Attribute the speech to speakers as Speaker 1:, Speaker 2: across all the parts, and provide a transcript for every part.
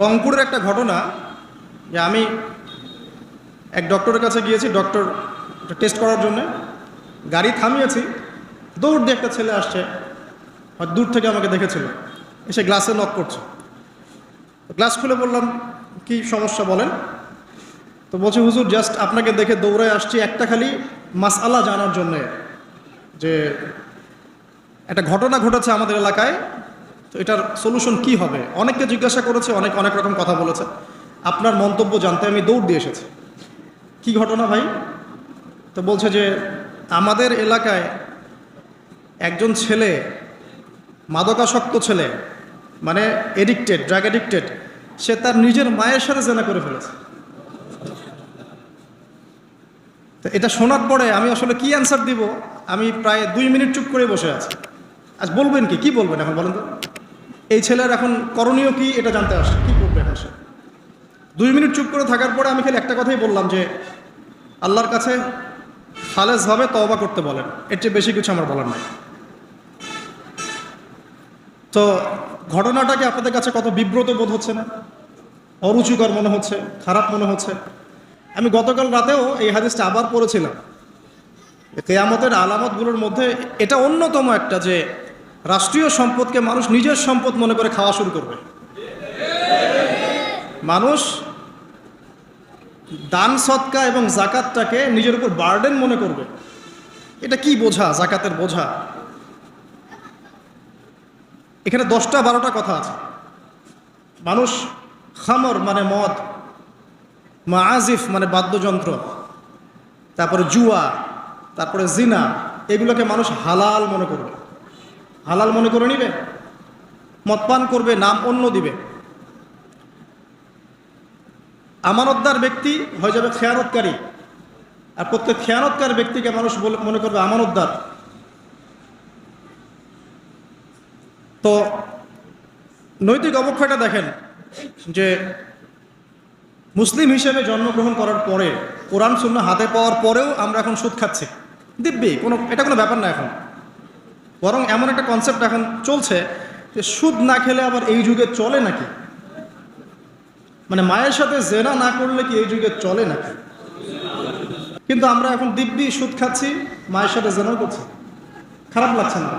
Speaker 1: রংপুরের একটা ঘটনা যে আমি এক ডক্টরের কাছে গিয়েছি, ডক্টর টেস্ট করার জন্য গাড়ি থামিয়েছি, দৌড় দিয়ে একটা ছেলে আসছে, হয়তো দূর থেকে আমাকে দেখেছিল, এসে গ্লাসে নক করছে। গ্লাস খুলে বললাম, কি সমস্যা বলেন। তো বলছে, হুজুর জাস্ট আপনাকে দেখে দৌড়ে আসছি একটা খালি মাসআলা জানার জন্যে, যে একটা ঘটনা ঘটেছে আমাদের এলাকায়, তো এটার সলিউশন কি হবে। অনেককে জিজ্ঞাসা করেছে, অনেক রকম কথা বলেছে, আপনার মন্তব্য জানতে আমি দৌড় দিয়ে এসেছি। কি ঘটনা ভাই? তো বলছে যে আমাদের এলাকায় একজন ছেলে, মাদকাসক্ত ছেলে, মানে এডিক্টেড, ড্রাগ এডিক্টেড, সে তার নিজের মায়ের সাথে জেনা করে ফেলেছে। তো এটা শোনার পরে আমি আসলে কি অ্যান্সার দিব, আমি প্রায় 2 মিনিট চুপ করে বসে আছি। আজ বলবেন কি বলবেন এখন বলেন তো? এই ছেলের এখন করণীয় কি এটা জানতে আসছে, কি করবে এখন সে? 2 মিনিট চুপ করে থাকার পরে আমি খালি একটা কথাই বললাম যে আল্লাহর কাছে খালেসভাবে তওবা করতে বলেন, এর চেয়ে বেশি কিছু আমার বলার নাই। তো ঘটনাটাকে আপনাদের কাছে কত বিব্রত বোধ হচ্ছে না? অরুচিকর মনে হচ্ছে, খারাপ মনে হচ্ছে? আমি গতকাল রাতেও এই হাদিসটা আবার পড়েছিলাম। কিয়ামতের আলামতগুলোর মধ্যে এটা অন্যতম একটা, যে রাষ্ট্রীয় সম্পদকে মানুষ নিজের সম্পদ মনে করে খাওয়া শুরু করবে। মানুষ দান সদকা এবং জাকাতটাকে নিজের উপর বার্ডেন মনে করবে। এটা কি বোঝা, জাকাতের বোঝা? এখানে 10টা 12টা কথা আছে। মানুষ খামর মানে মদ, মাআজিফ মানে বাদ্যযন্ত্র, তারপরে জুয়া, তারপরে জিনা, এগুলোকে মানুষ হালাল মনে করবে, হালাল মনে করে নিবে, মদ পান করবে, নাম অন্য দিবে। আমানতদার ব্যক্তি হয়ে যাবে খেয়ানতকারী, আর প্রত্যেক খেয়ানতকার ব্যক্তিকে মানুষ মনে করবে আমানতদার। তো নৈতিক অবক্ষয়টা দেখেন, যে মুসলিম হিসেবে জন্মগ্রহণ করার পরে, কোরআন সুন্নাহ হাতে পাওয়ার পরেও আমরা এখন সুদ খাচ্ছি দিব্যি, এটা কোনো ব্যাপার না এখন। বরং এমন একটা কনসেপ্ট এখন চলছে যে সুদ না খেলে আবার এই যুগে চলে নাকি, মানে মায়ের সাথে জেনা না করলে কি এই যুগে চলে নাকি। কিন্তু আমরা এখন দিব্যি সুদ খাচ্ছি, মায়ের সাথে জেনাও করছি, খারাপ লাগছে না,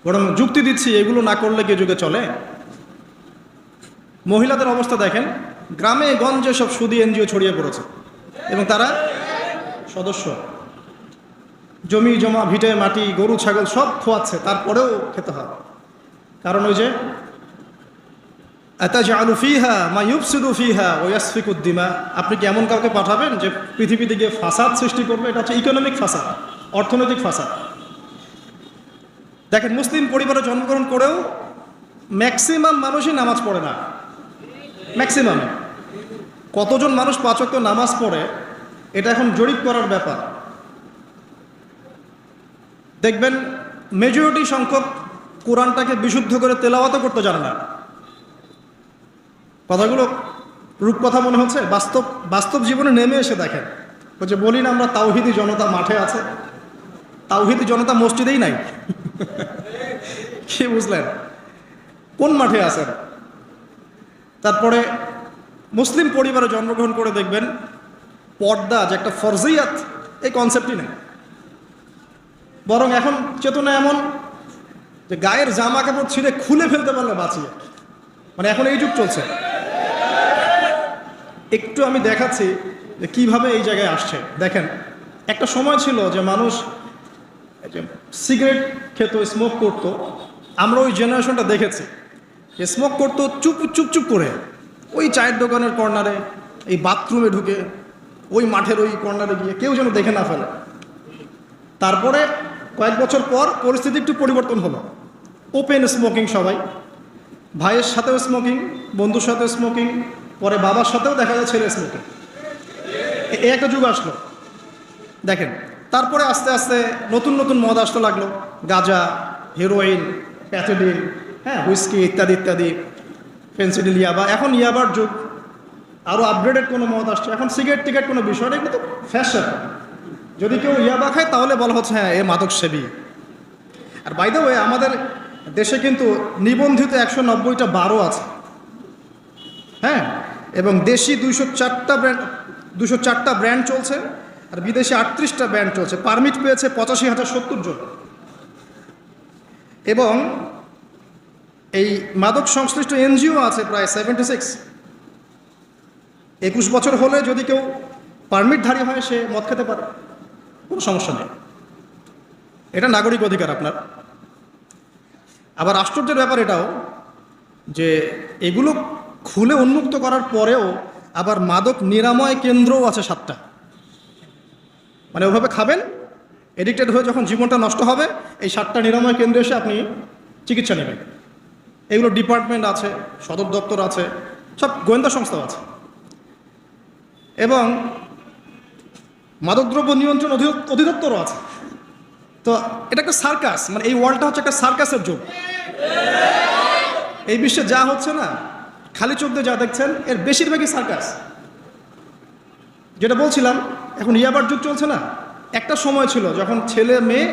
Speaker 1: বরং যুক্তি দিচ্ছি এগুলো না করলে কি যুগে চলে। মহিলাদের অবস্থা দেখেন, গ্রামে গঞ্জে সব সুদী এনজিও ছড়িয়ে পড়েছে এবং তারা সদস্য, জমি জমা, ভিটে মাটি, গরু ছাগল সব খোয়াচ্ছে, তারপরেও খেতে হয়। কারণ ওই যে আতাজআলু ফিহা মা ইউফসিদু ফিহা ওয়া ইয়াসফিকুদ দিমা, আপনি কি এমন কাউকে পাঠাবেন যে পৃথিবীতে গিয়ে ফাসাদ সৃষ্টি করবে? এটা হচ্ছে ইকোনমিক ফাসাদ, অর্থনৈতিক ফাসাদ। দেখেন, মুসলিম পরিবারে জন্মগ্রহণ করেও ম্যাক্সিমাম মানুষই নামাজ পড়ে না। ম্যাক্সিমাম কতজন মানুষ 5 ওয়াক্ত নামাজ পড়ে, এটা এখন জরিপ করার ব্যাপার। দেখবেন মেজরিটি সংখ্যক কোরআনটাকে বিশুদ্ধ করে তেলাওয়াতও করতে জানে না। কথাগুলো রূপকথা মনে হচ্ছে, বাস্তব জীবনে নেমে এসে দেখেন। যে বলি না আমরা তাওহিদি জনতা মাঠে আছে, তাওহিদি জনতা মসজিদেই নাই। কি বুঝলেন? কোন মাঠে আছেন? তারপরে মুসলিম পরিবারে জন্মগ্রহণ করে দেখবেন পর্দা যে একটা ফরজিয়াত, এই কনসেপ্টই নেই। বরং এখন চেতনা এমন যে গায়ের জামা কাপড় ছিঁড়ে খুলে ফেলতে পারলে বাঁচিয়ে, মানে এখন এই যুগ চলছে। একটু আমি দেখাচ্ছি যে কীভাবে এই জায়গায় আসছে। দেখেন, একটা সময় ছিল যে মানুষ সিগারেট খেত, স্মোক করতো। আমরা ওই জেনারেশনটা দেখেছি যে স্মোক করতো চুপ করে, ওই চায়ের দোকানের কর্নারে, এই বাথরুমে ঢুকে, ওই মাঠের ওই কর্নারে গিয়ে, কেউ যেন দেখে না ফেলে। তারপরে কয়েক বছর পর পরিস্থিতি একটু পরিবর্তন হলো, ওপেন স্মোকিং, সবাই, ভাইয়ের সাথেও স্মোকিং, বন্ধুর সাথেও স্মোকিং, পরে বাবার সাথেও দেখা যায় ছেলে স্মোকিং। এই একটা যুগ আসলো দেখেন। তারপরে আস্তে আস্তে নতুন মদ আসতে লাগলো, গাঁজা, হেরোইন, প্যাথেডিন, হুইস্কি ইত্যাদি ইত্যাদি, ফেন্সিডিল, ইয়াবা। এখন ইয়াবার যুগ, আরও আপগ্রেডেড কোনো মদ আসছে। এখন সিগারেট টিকেট কোনো বিষয় নেই, কিন্তু ফ্যাশন। যদি কেউ ইয়াবা খায় তাহলে বলা হচ্ছে হ্যাঁ এ মাদক সেবী। আর বাই দ্য ওয়ে, আমাদের দেশে কিন্তু নিবন্ধিত 190টা বারও আছে। হ্যাঁ, এবং দেশি 204টা ব্র্যান্ড চলছে, আর বিদেশি 38টা ব্র্যান্ড চলছে। পারমিট পেয়েছে 85,070 জন। এবং এই মাদক সংশ্লিষ্ট এনজিও আছে প্রায় 76। 21 বছর হলে যদি কেউ পারমিটধারী হয় সে মদ খেতে পারে, কোনো সমস্যা নেই, এটা নাগরিক অধিকার আপনার। আবার আশ্চর্যের ব্যাপার এটাও যে এগুলো খুলে উন্মুক্ত করার পরেও আবার মাদক নিরাময় কেন্দ্রও আছে 7টা। মানে ওভাবে খাবেন, এডিক্টেড হয়ে যখন জীবনটা নষ্ট হবে, এই 7টা নিরাময় কেন্দ্রে এসে আপনি চিকিৎসা নেবেন। এগুলো ডিপার্টমেন্ট আছে, সদর দপ্তর আছে, সব গোয়েন্দা সংস্থাও আছে। এবং মাদকদ্রব্য নিয়ন্ত্রণ অধিদপ্তরও আছে। তো এটা একটা সার্কাস, মানে এই ওয়ার্ল্ডটা হচ্ছে একটা সার্কাসের যুগ। এই বিশ্বে যা হচ্ছে না, খালি চোখ দিয়ে যা দেখছেন, এর বেশিরভাগই সার্কাস। যেটা বলছিলাম, এখন ইয়াবার যুগ চলছে না। একটা সময় ছিল যখন ছেলে মেয়ে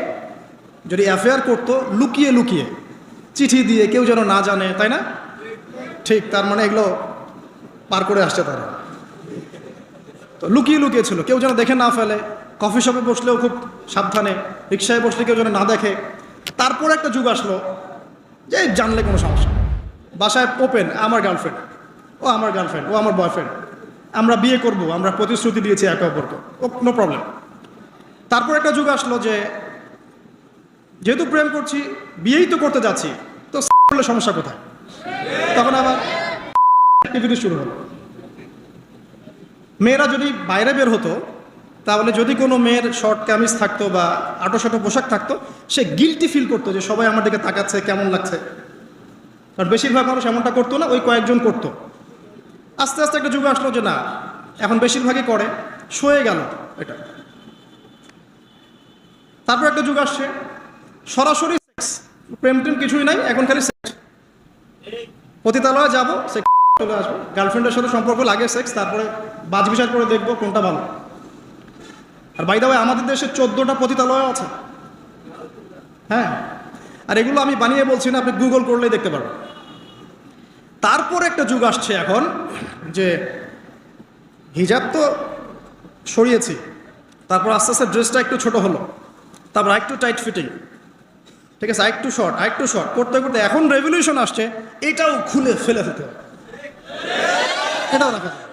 Speaker 1: যদি অ্যাফেয়ার করতো লুকিয়ে লুকিয়ে, চিঠি দিয়ে, কেউ যেন না জানে, তাই না? ঠিক, তার মানে এগুলো পার করে আসছে তারা। তো লুকিয়ে লুকিয়ে ছিল, কেউ যেন দেখে না ফেলে। কফি শপে বসলেও খুব সাবধানে, রিক্সায় বসলে কেউ যেন না দেখে। তারপর একটা যুগ আসলো যে জানলে কোনো সমস্যা, বাসায় ওপেন, আমার গার্লফ্রেন্ড, ও আমার গার্লফ্রেন্ড, ও আমার বয়ফ্রেন্ড, আমরা বিয়ে করব, আমরা প্রতিশ্রুতি দিয়েছি একে অপরকে, ও নো প্রবলেম। তারপর একটা যুগ আসলো যে যেহেতু প্রেম করছি, বিয়েই তো করতে যাচ্ছি, তো করলে সমস্যা কোথায়? তখন আবার অ্যাক্টিভিটি শুরু হলো। মেয়েরা যদি বাইরে বের হতো, তাহলে যদি কোনো মেয়ের শর্ট কামিজ থাকতো বা আটো পোশাক থাকতো, সে গিল্টি ফিল করতো যে সবাই আমার দিকে তাকাচ্ছে, কেমন লাগছে। কারণ বেশিরভাগ মানুষ এমনটা করতো না, ওই কয়েকজন করতো। আস্তে আস্তে একটা যুগ আসলো যে না, এখন বেশিরভাগই করে, সয়ে গেল এটা। তারপর একটা যুগ আসছে সরাসরি সেক্স, প্রেম টেম কিছুই নাই, এখন খালি সেক্স। পতিতালয়ে যাবো, সেক্স চলে আসবো, গার্লফ্রেন্ডের সাথে সম্পর্ক লাগে সেক্স, তারপরে বাজ বিচার করে দেখবো কোনটা ভালো। আর বাই দ্য ওয়ে, আমাদের দেশে 14টা পতিতালয় আছে। হ্যাঁ, আর এগুলো আমি বানিয়ে বলছি না, আপনি গুগল করলেই দেখতে পারবেন। তারপর একটা যুগ আসছে এখন যে হিজাব তো সরিয়েছি, তারপর আস্তে আস্তে ড্রেসটা একটু ছোট হলো, তারপর একটু টাইট ফিটিং, ঠিক আছে, আরেকটু শর্ট করতে করতে এখন রেভলিউশন আসছে, এটাও খুলে ফেলে দিতে হবে, এটাও রাখা যায়।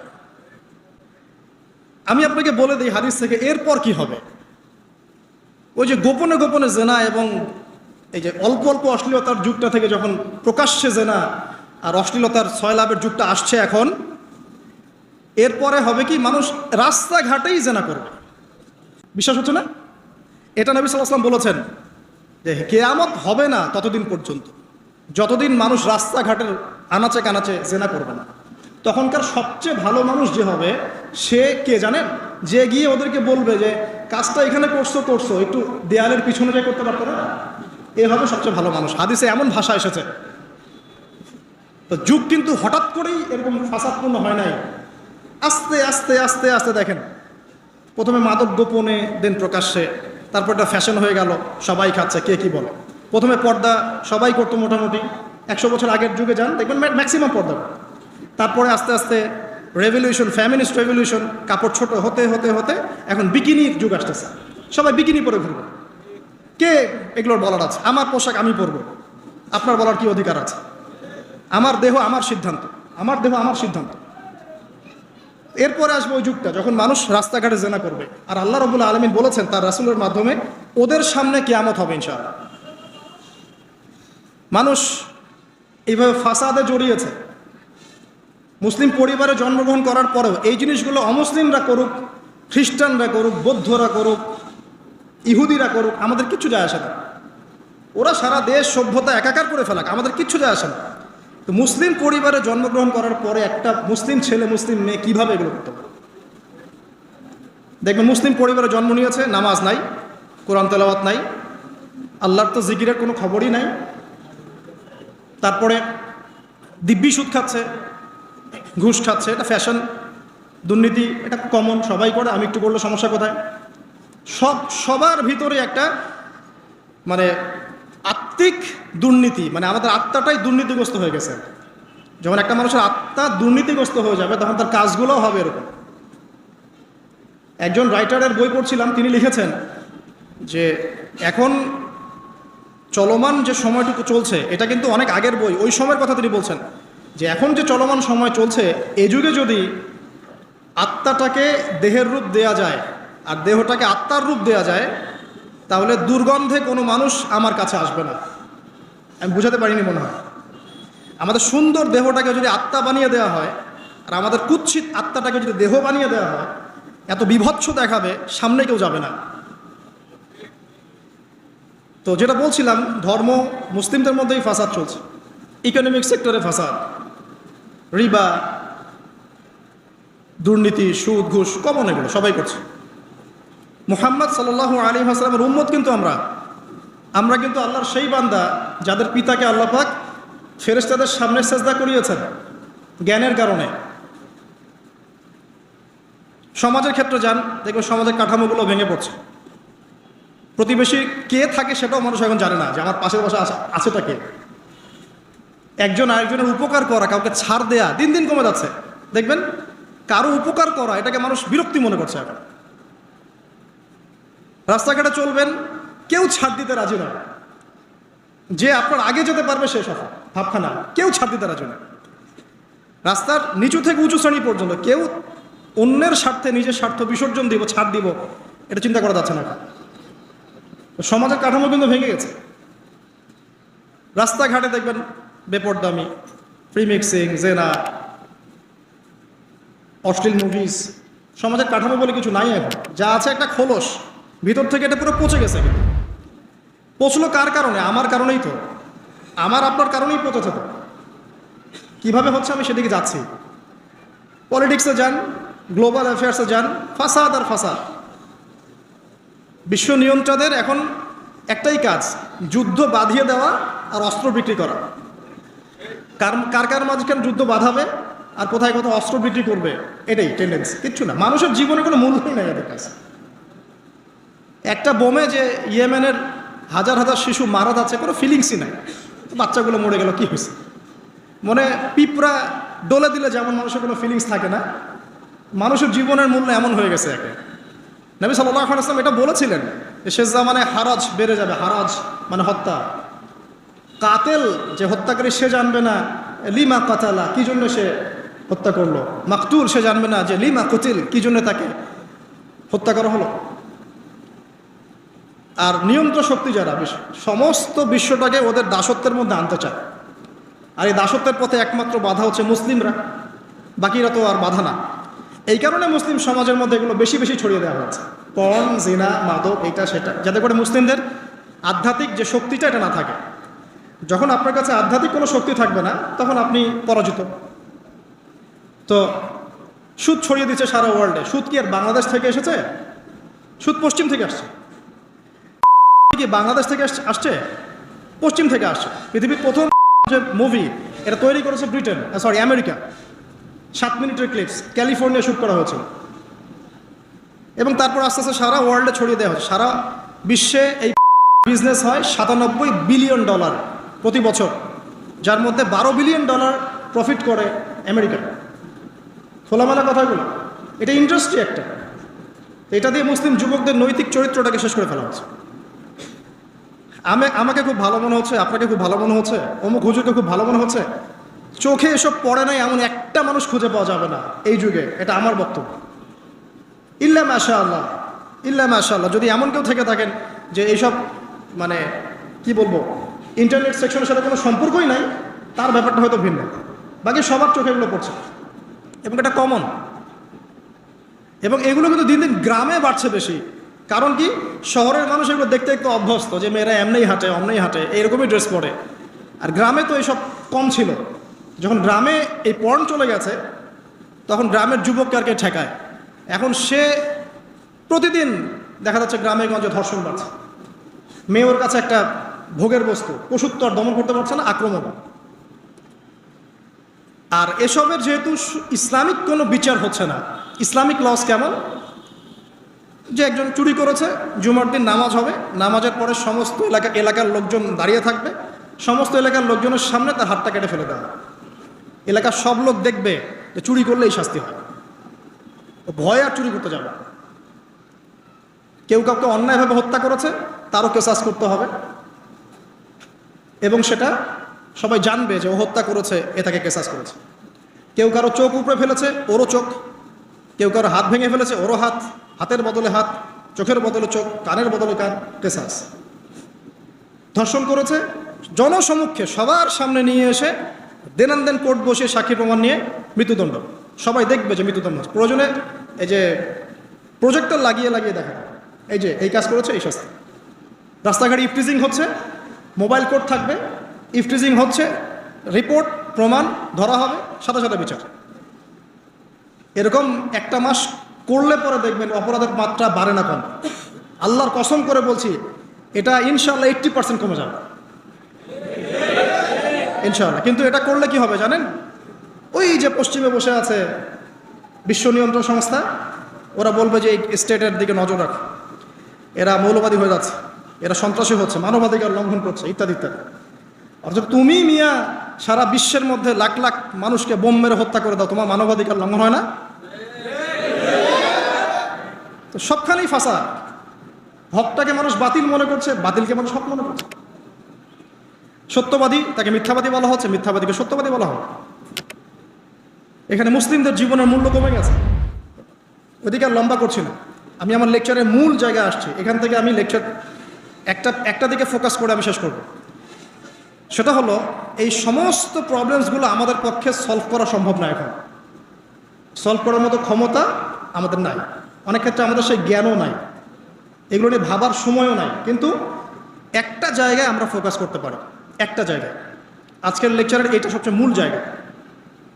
Speaker 1: আমি আপনাকে বলে দিই হাদিস থেকে, এরপর কি হবে। ওই যে গোপনে গোপনে জেনা এবং এই যে অল্প অল্প অশ্লীলতার যুগটা থেকে যখন প্রকাশ্যে জেনা আর অশ্লীলতার ছয়লাভের যুগটা আসছে এখন, এরপরে হবে কি, মানুষ রাস্তাঘাটেই জেনা করবে। বিশ্বাস হচ্ছে না? এটা নবী সাল্লাল্লাহু আলাইহি ওয়াসাল্লাম বলেছেন যে কিয়ামত হবে না ততদিন পর্যন্ত, যতদিন মানুষ রাস্তাঘাটের আনাচে কানাচে জেনা করবে না। তখনকার সবচেয়ে ভালো মানুষ যে হবে, সে কে জানেন? যে গিয়ে ওদেরকে বলবে যে কাজটা এখানে করছো, একটু দেয়ালের পিছনে যাই করতে পারতো না, এ হবে সবচেয়ে ভালো মানুষ। হাদিসে এমন ভাষা এসেছে। তো যুগ কিন্তু হঠাৎ করেই এরকম ফাসাদপূর্ণ হয় নাই, আস্তে আস্তে আস্তে আস্তে দেখেন, প্রথমে মাদক গোপনে, দেন প্রকাশ্যে, তারপর এটা ফ্যাশন হয়ে গেল, সবাই খাচ্ছে, কে কি বলে। প্রথমে পর্দা সবাই করতো মোটামুটি, 100 বছর আগের যুগে যান দেখবেন ম্যাক্সিমাম পর্দা। তারপরে আস্তে আস্তে রেভলিউশন, ফ্যামিনিস্ট রেভলিউশন, কাপড় ছোট হতে হতে হতে এখন বিকিনির যুগ আসতেছে, সবাই বিকিনি পরে ঘুরবে। কে এগুলোর বলার আছে? আমার পোশাক আমি পরবো, আপনার বলার কি অধিকার আছে? আমার দেহ আমার সিদ্ধান্ত, আমার দেহ আমার সিদ্ধান্ত। এরপরে আসবে ওই যুগটা যখন মানুষ রাস্তাঘাটে জেনা করবে, আর আল্লাহ রাব্বুল আলামিন বলেছেন তার রাসূলের মাধ্যমে, ওদের সামনে কিয়ামত হবে ইনশাআল্লাহ। মানুষ এইভাবে ফাসাদে জড়িয়েছে, মুসলিম পরিবারে জন্মগ্রহণ করার পরেও এই জিনিসগুলো অমুসলিমরা করুক, খ্রিস্টানরা করুক, বৌদ্ধরা করুক, ইহুদিরা করুক, আমাদের কিচ্ছু যায় আসে না। ওরা সারা দেশ সভ্যতা একাকার করে ফেলাক, আমাদের কিচ্ছু যায় আসে না। তো মুসলিম পরিবারে জন্মগ্রহণ করার পরে একটা মুসলিম ছেলে, মুসলিম মেয়ে কীভাবে এগুলো করতে পারে? দেখবেন মুসলিম পরিবারে জন্ম নিয়েছে, নামাজ নাই, কোরআন তেলাওয়াত নাই, আল্লাহর তো জিকিরের কোনো খবরই নাই। তারপরে দিব্যি সুদ খাচ্ছে, ঘুষ খাচ্ছে, এটা ফ্যাশন, দুর্নীতি, এটা কমন, সবাই করে, আমি একটু বললে সমস্যা কোথায়? সবার ভিতরে একটা মানে আত্মিক দুর্নীতি, মানে আমাদের আত্মাটাই দুর্নীতিগ্রস্ত হয়ে গেছে। যখন একটা মানুষের আত্মা দুর্নীতিগ্রস্ত হয়ে যাবে তখন তার কাজগুলোও হবে এরকম। একজন রাইটারের বই পড়ছিলাম, তিনি লিখেছেন যে এখন চলমান যে সময়টুকু চলছে এটা কিন্তু অনেক আগের বই, ওই সময়ের কথা তিনি বলছেন যে এখন যে চলমান সময় চলছে এ যুগে যদি আত্মাটাকে দেহের রূপ দেয়া যায় আর দেহটাকে আত্মার রূপ দেয়া যায় তাহলে দুর্গন্ধে কোনো মানুষ আমার কাছে আসবে না। আমি বুঝাতে পারিনি মনে হয়। আমাদের সুন্দর দেহটাকে যদি আত্মা বানিয়ে দেওয়া হয় আর আমাদের কুৎসিত আত্মাটাকে যদি দেহ বানিয়ে দেওয়া হয়, এত বিভৎস দেখাবে, সামনে কেউ যাবে না। তো যেটা বলছিলাম, ধর্ম মুসলিমদের মধ্যেই ফাসাদ চলছে, ইকোনমিক সেক্টরে ফাসাদ, রিবা, দুর্নীতি, সুদ, ঘুষ, কমন, এগুলো সবাই করছে। মুহাম্মদ সাল্লাল্লাহু আলাইহি ওয়াসাল্লামের উম্মত কিন্তু আমরা কিন্তু আল্লাহর সেই বান্দা যাদের পিতাকে আল্লাহ পাক ফেরেশতাদের সামনে সেজদা করিয়েছেন জ্ঞানের কারণে। সমাজের ক্ষেত্রে যান, দেখবেন সমাজের কাঠামোগুলো ভেঙে পড়ছে। প্রতিবেশী কে থাকে সেটাও মানুষ এখন জানে না, যে আমার পাশের পাশে আছেটা কে। একজন আরেকজনের উপকার করা, কাউকে ছাড় দেয়া দিন দিন কমে যাচ্ছে। দেখবেন কারো উপকার করা এটাকে মানুষ বিরক্তি মনে করছে এখন। রাস্তাঘাটে চলবেন, কেউ ছাড় দিতে রাজি নয়। যে আপনার আগে যেতে পারবে সে সফল, ভাবখানা, কেউ ছাড় দিতে রাজি নয়। রাস্তার নিচু থেকে উঁচু শ্রেণী পর্যন্ত কেউ অন্যের স্বার্থে নিজের স্বার্থ বিসর্জন দিব, ছাড় দিব, এটা চিন্তা করা যাচ্ছে না। সমাজের কাঠামো কিন্তু ভেঙে গেছে। রাস্তাঘাটে দেখবেন বেপরদামি, ফ্রি মিক্সিং, জেনা, অশ্লীল মুভিজ। সমাজের কাঠামো বলে কিছু নাই এখন, যা আছে একটা খোলস, ভিতর থেকে এটা পুরো পচে গেছে। কিন্তু পচলো কার কারণে? আমার কারণেই তো, আমার আপনার কারণেই পচেছে। তো কীভাবে হচ্ছে আমি সেদিকে যাচ্ছি। পলিটিক্সে যান, গ্লোবাল অ্যাফেয়ার্সে যান, ফাসাদ আর ফাসাদ। বিশ্ব নিয়ন্ত্রকদের এখন একটাই কাজ, যুদ্ধ বাঁধিয়ে দেওয়া আর অস্ত্র বিক্রি করা। কার কার মাঝখানে যুদ্ধ বাঁধাবে আর কোথায় কোথায় অস্ত্র বিক্রি করবে, এটাই টেন্ডেন্সি, কিচ্ছু না। মানুষের জীবনে কোনো মূল্যই নেই এদের কাছে। একটা বোমে যে ইয়েমেনের হাজার হাজার শিশু মারা যাচ্ছে, কোনো ফিলিংসই নাই। বাচ্চাগুলো মরে গেল, কি হয়েছে? মনে পিঁপড়া ডলে দিলে যেমন মানুষের কোনো ফিলিংস থাকে না, মানুষের জীবনের মূল্য এমন হয়ে গেছে একে। নবী সাল্লাল্লাহু আলাইহি ওয়াসাল্লাম এটা বলেছিলেন যে শেষ জামানে হারাজ বেড়ে যাবে। হারাজ মানে হত্যা। কাতেল যে হত্যাকারী সে জানবে না লিমা কাতালা, কি জন্য সে হত্যা করলো। মাকতুল সে জানবে না যে লিমা কুতিল, কি জন্য তাকে হত্যা করা হলো। আর নিয়ন্ত্রণ শক্তি যারা সমস্ত বিশ্বটাকে ওদের দাসত্বের মধ্যে আনতে চায়। আর এই দাসত্বের পথে একমাত্র বাধা হচ্ছে মুসলিমরা, বাকিরা তো আর বাধা না। এই কারণে মুসলিম সমাজের মধ্যে এগুলো বেশি বেশি ছড়িয়ে দেওয়া হয়েছে, পর্ন, জিনা, মাদক, এটা সেটা, যাতে করে মুসলিমদের আধ্যাত্মিক যে শক্তিটা এটা না থাকে। যখন আপনার কাছে আধ্যাত্মিক কোনো শক্তি থাকবে না তখন আপনি পরাজিত। তো সুদ ছড়িয়ে দিচ্ছে সারা ওয়ার্ল্ডে। সুদ কি আর বাংলাদেশ থেকে এসেছে? সুদ পশ্চিম থেকে আসছে। কি বাংলাদেশ থেকে আসছে? পশ্চিম থেকে আসছে। পৃথিবীর প্রথম যে মুভি এটা তৈরি করেছে ব্রিটেন, আমেরিকা। 7 মিনিটের ক্লিপস, ক্যালিফোর্নিয়া শ্যুট করা হয়েছিল। এবং তারপর আস্তে আস্তে সারা ওয়ার্ল্ডে ছড়িয়ে দেওয়া হচ্ছে। সারা বিশ্বে এই বিজনেস হয় $97 বিলিয়ন প্রতি বছর, যার মধ্যে $12 বিলিয়ন প্রফিট করে আমেরিকা। খোলামেলা কথাগুলো, এটা ইন্ডাস্ট্রি একটা। এটা দিয়ে মুসলিম যুবকদের নৈতিক চরিত্রটাকে শেষ করে ফেলা হচ্ছে। আমাকে খুব ভালো মনে হচ্ছে, আপনাকে খুব ভালো মনে হচ্ছে, অমুক হুজুরকে খুব ভালো মনে হচ্ছে। চোখে এসব পড়ে নাই এমন একটা মানুষ খুঁজে পাওয়া যাবে না এই যুগে, এটা আমার বক্তব্য। ইল্লা মাশাআল্লাহ, ইল্লা মাশাআল্লাহ। যদি এমন কেউ থেকে থাকেন যে এইসব মানে কি বলবো, ইন্টারনেট সেকশনের সাথে কোনো সম্পর্কই নাই, তার ব্যাপারটা হয়তো ভিন্ন। বাকি সবার চোখে এগুলো পড়ছে এবং এটা কমন। এবং এগুলো কিন্তু দিন দিন গ্রামে বাড়ছে বেশি। কারণ কি, শহরের মানুষ এগুলো দেখতে একটু অভ্যস্ত যে মেয়েরা এমনিই হাঁটে, অমনেই হাঁটে, এইরকমই ড্রেস পরে। আর গ্রামে তো এইসব কম ছিল। যখন গ্রামে এই পর্ন চলে গেছে তখন গ্রামের যুবককে আর কে ঠেকায়। এখন সে প্রতিদিন দেখা যাচ্ছে গ্রামে গঞ্জে ধর্ষণ বাড়ছে। মেয়ে ওর কাছে একটা ভোগের বস্তু, পশুত্ব আর দমন করতে পারছে না, আক্রমণ। আর এসবের যেহেতু ইসলামিক কোনো বিচার হচ্ছে না, ইসলামিক লস কেমন, যে একজন চুরি করেছে, জুমার দিন নামাজ হবে, নামাজের পরে সমস্ত এলাকার লোকজন দাঁড়িয়ে থাকবে, সমস্ত এলাকার লোকজনের সামনে তার হাতটা কেটে ফেলে দেওয়া। এলাকার সব লোক দেখবে যে চুরি করলেই শাস্তি হয়, ও ভয় আর চুরি করতে যাবে। কেউ কাউকে অন্যায়ভাবে হত্যা করেছে, তারও কেসাস করতে হবে, এবং সেটা সবাই জানবে যে ও হত্যা করেছে, এ তাকে কেসাস করেছে। কেউ কারো চোখ উপড়ে ফেলেছে, ওরও চোখ। কেউ কারো হাত ভেঙে ফেলেছে, ওরও হাত। হাতের বদলে হাত, চোখের বদলে চোখ, কানের বদলে কান, কেসাস। ধর্ষণ করেছে, জনসমক্ষে সবার সামনে নিয়ে এসে দেন কোর্ট বসে সাক্ষী প্রমাণ নিয়ে মৃত্যুদণ্ড। সবাই দেখবে যে মৃত্যুদণ্ড। প্রয়োজনে এই যে প্রজেক্টর লাগিয়ে দেখা, এই যে এই কাজ করেছে, এই শাস্তি। রাস্তাঘাটে ইফটিজিং হচ্ছে, মোবাইল কোর্ট থাকবে, ইফটিজিং হচ্ছে, রিপোর্ট প্রমাণ ধরা হবে, সাথে সাথে বিচার। এরকম একটা মাস করলে পরে দেখবেন অপরাধের মাত্রা বাড়ে না কম। আল্লাহর কসম করে বলছি, এটা ইনশাআল্লাহ 80% কমে যাবে ইনশাআল্লাহ। কিন্তু এটা করলে কি হবে জানেন? ওই যে পশ্চিমে বসে আছে বিশ্ব নিয়ন্ত্রণ সংস্থা, ওরা বলবে যে এই স্টেটের দিকে নজর রাখ, এরা মৌলবাদী হয়ে যাচ্ছে, এরা সন্ত্রাসী হচ্ছে, মানবাধিকার লঙ্ঘন করছে, ইত্যাদি ইত্যাদি। অর্থাৎ তুমি মিয়া সারা বিশ্বের মধ্যে লাখ লাখ মানুষকে বোম মেরে হত্যা করে দাও, তোমার মানবাধিকার লঙ্ঘন হয় না? তো সবখানেই ফাঁসা। হকটাকে মানুষ বাতিল মনে করছে, বাতিলকে মানুষ হক মনে করছে। সত্যবাদী তাকে মিথ্যাবাদী বলা হচ্ছে, মিথ্যাবাদীকে সত্যবাদী বলা হয়। এখানে মুসলিমদের জীবনের মূল্য কমে গেছে। ওদিকে আর লম্বা করছি না, আমি আমার লেকচারের মূল জায়গায় আসছি। এখান থেকে আমি লেকচার একটা দিকে ফোকাস করে আমি শেষ করব। সেটা হলো, এই সমস্ত প্রবলেমসগুলো আমাদের পক্ষে সলভ করা সম্ভব না। এখন সলভ করার মতো ক্ষমতা আমাদের নাই, অনেক ক্ষেত্রে আমাদের সেই জ্ঞানও নাই, এগুলো নিয়ে ভাবার সময়ও নাই। কিন্তু একটা জায়গায় আমরা ফোকাস করতে পারি, একটা জায়গায়। আজকের লেকচারের এইটা সবচেয়ে মূল জায়গা।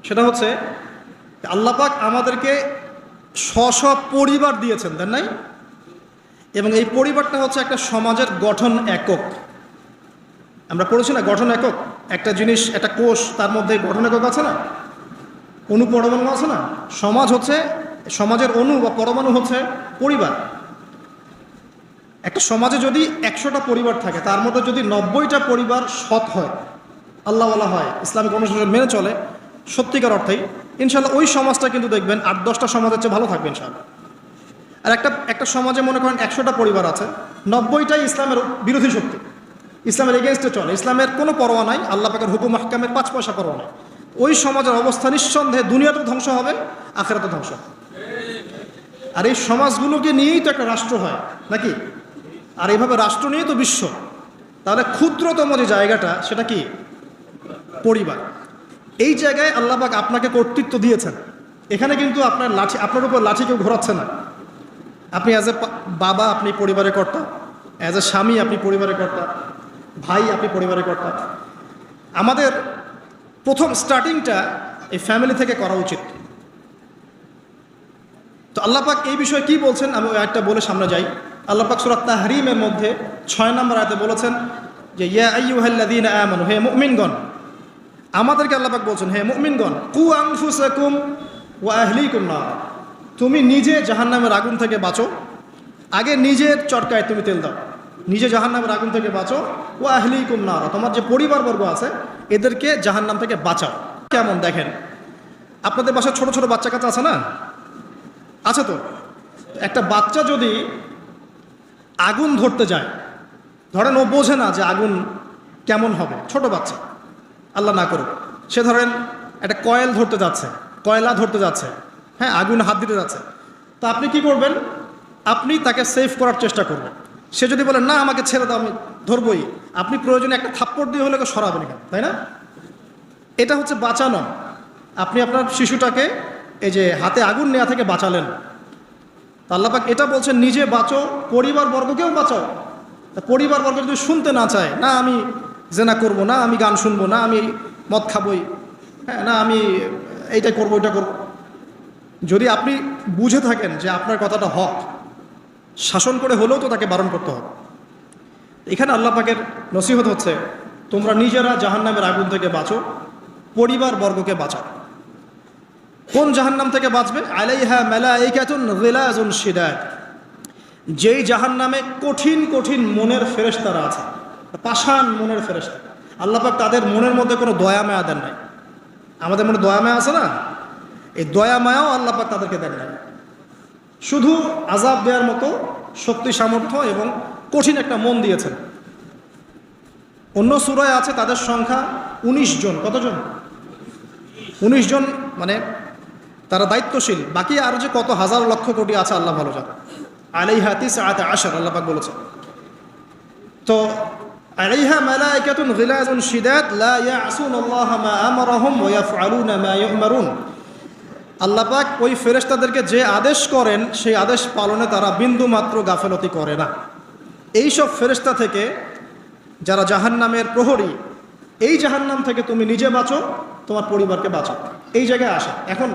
Speaker 1: সেটা হচ্ছে আল্লাহ পাক আমাদেরকে স্ব পরিবার দিয়েছেন, দেন নাই? এবং এই পরিবারটা হচ্ছে একটা সমাজের গঠন একক। আমরা পড়েছি না গঠন একক? একটা জিনিস, একটা কোষ, তার মধ্যে গঠন একক আছে না, অণু পরমাণু আছে না? সমাজ হচ্ছে, সমাজের অণু বা পরমাণু হচ্ছে পরিবার। একটা সমাজে যদি 100টা পরিবার থাকে, তার মধ্যে যদি 90টা পরিবার সৎ হয়, আল্লাহওয়ালা হয়, ইসলামিক অনুশাসন মেনে চলে সত্যিকার অর্থেই, ইনশাল্লাহ ওই সমাজটা কিন্তু দেখবেন 8-10টা সমাজের চেয়ে ভালো থাকবে ইনশাল্লাহ। আর একটা সমাজে মনে করেন 100টা পরিবার আছে, 90টাই ইসলামের বিরোধী শক্তি, ইসলামের এগেনস্টে চলে, ইসলামের কোনো পরোয়া নাই, আল্লাহ পাকের হুকুম আহকামের 5 পয়সা পরোয়া নাই। ওই সমাজের অবস্থা নিঃসন্দেহে দুনিয়াতে ধ্বংস হবে, আখিরাতে ধ্বংস হবে। আর এই সমাজগুলোকে নিয়েই তো একটা রাষ্ট্র হয় নাকি? আর এইভাবে রাষ্ট্র নিয়ে তো বিশ্ব। তাহলে ক্ষুদ্রতম যে জায়গাটা, সেটা কি? পরিবার। এই জায়গায় আল্লাহ পাক আপনাকে কর্তৃত্ব দিয়েছেন। এখানে কিন্তু আপনার উপর লাঠি কেউ ঘোরাচ্ছে না। আপনি অ্যাজ এ বাবা, আপনি পরিবারের কর্তা, অ্যাজ এ স্বামী আপনি পরিবারের কর্তা, ভাই আপনি পরিবারের কর্তা। আমাদের প্রথম স্টার্টিংটা এই ফ্যামিলি থেকে করা উচিত। তো আল্লাহ পাক এই বিষয়ে কি বলছেন, আমি একটা বলে সামনে যাই। আল্লাহ পাক সূরা তাহরিমের মধ্যে 6 নম্বর আয়াতে বলেছেন যে ইয়া আইয়ুহাল্লাযীনা আমানু, হে মুমিনগণ। আমাদেরকে আল্লাহ পাক বলছেন, হে মুমিনগণ, কু আনফুসাকুম ওয়া আহলিকুম নার, তুমি নিজে জাহান্নামের আগুন থেকে বাঁচো। আগে নিজের চরকায় তুমি তেল দাও, নিজে জাহান্নামের আগুন থেকে বাঁচো। ওয়া আহলিকুম নার, তোমার যে পরিবারবর্গ আছে এদেরকে জাহান্নাম থেকে বাঁচাও। কেমন দেখেন, আপনাদের বাসায় ছোট ছোট বাচ্চা কাচ্চা আছে না? আছে তো। একটা বাচ্চা যদি আগুন ধরতে যায়, ধরেন ও বোঝে না যে আগুন কেমন হবে, ছোট বাচ্চা, আল্লাহ না করুক, সে ধরেন একটা কয়লা ধরতে যাচ্ছে, হ্যাঁ, আগুন হাত দিতে যাচ্ছে, তা আপনি কি করবেন? আপনি তাকে সেভ করার চেষ্টা করবেন। সে যদি বলে না আমাকে ছেড়ে দাও, আমি ধরবই, আপনি প্রয়োজনে একটা থাপ্পড় দিয়ে হলে সরাবেন এখানে, তাই না? এটা হচ্ছে বাঁচানো। আপনি আপনার শিশুটাকে এই যে হাতে আগুন নেওয়া থেকে বাঁচালেন। আল্লাহ পাক এটা বলছেন, নিজে বাঁচো, পরিবারবর্গকেও বাঁচাও। পরিবারবর্গ যদি শুনতে না চায়, না আমি জেনা করব, না আমি গান শুনবো, না আমি মদ খাবই, হ্যাঁ, না আমি এইটা করবো ওইটা করবো, যদি আপনি বুঝে থাকেন যে আপনার কথাটা হক, শাসন করে হলেও তো তাকে বারণ করতে হবে। এখানে আল্লাহ পাকের নসিহত হচ্ছে, তোমরা নিজেরা জাহান্নামের আগুন থেকে বাঁচো, পরিবারবর্গকে বাঁচাও। কোন জাহান্নাম থেকে বাঁচবে? আলাইহা মালাইকাতুন গিলাজুন শিদাদ, যেই জাহান্নামে কঠিন কঠিন মনের ফেরেশতারা আছে, পাষাণ মনের ফেরেশতা। আল্লাহ পাক তাদের মনের মধ্যে কোনো দয়া মায়া দেন নাই। আমাদের মনে দয়া মায়া আছে না, এই দয়া মায়াও আল্লাহ পাক তাদেরকে দেন না, শুধু আযাব দেওয়ার মতো শক্তি সামর্থ্য এবং কঠিন একটা মন দিয়েছেন। অন্য সূরায় আছে তাদের সংখ্যা 19 জন। কতজন? 19 জন, মানে তারা দায়িত্বশীল। বাকি আরও যে কত হাজার লক্ষ কোটি আছে আল্লাহ ভালো জানে। আলাইহা তিসআতা আশার আল্লাহ পাক বলেছেন। তো আলাইহা মালাইকাতুন গিলাযুন শিদাদ লা ইয়াসুনাল্লাহা মা আমারাহুম ওয়া ইয়াফআলুনা মা ইউমারুন। আল্লাহ পাক ওই ফেরেশতাদেরকে যে আদেশ করেন সেই আদেশ পালনে তারা বিন্দু মাত্র গাফেলতি করে না। এই সব ফেরেশতা থেকে যারা জাহান্নামের প্রহরী, এই জাহান্নাম থেকে তুমি নিজে বাঁচো, তোমার পরিবারকে বাঁচো, এই জায়গায় আসে। এখন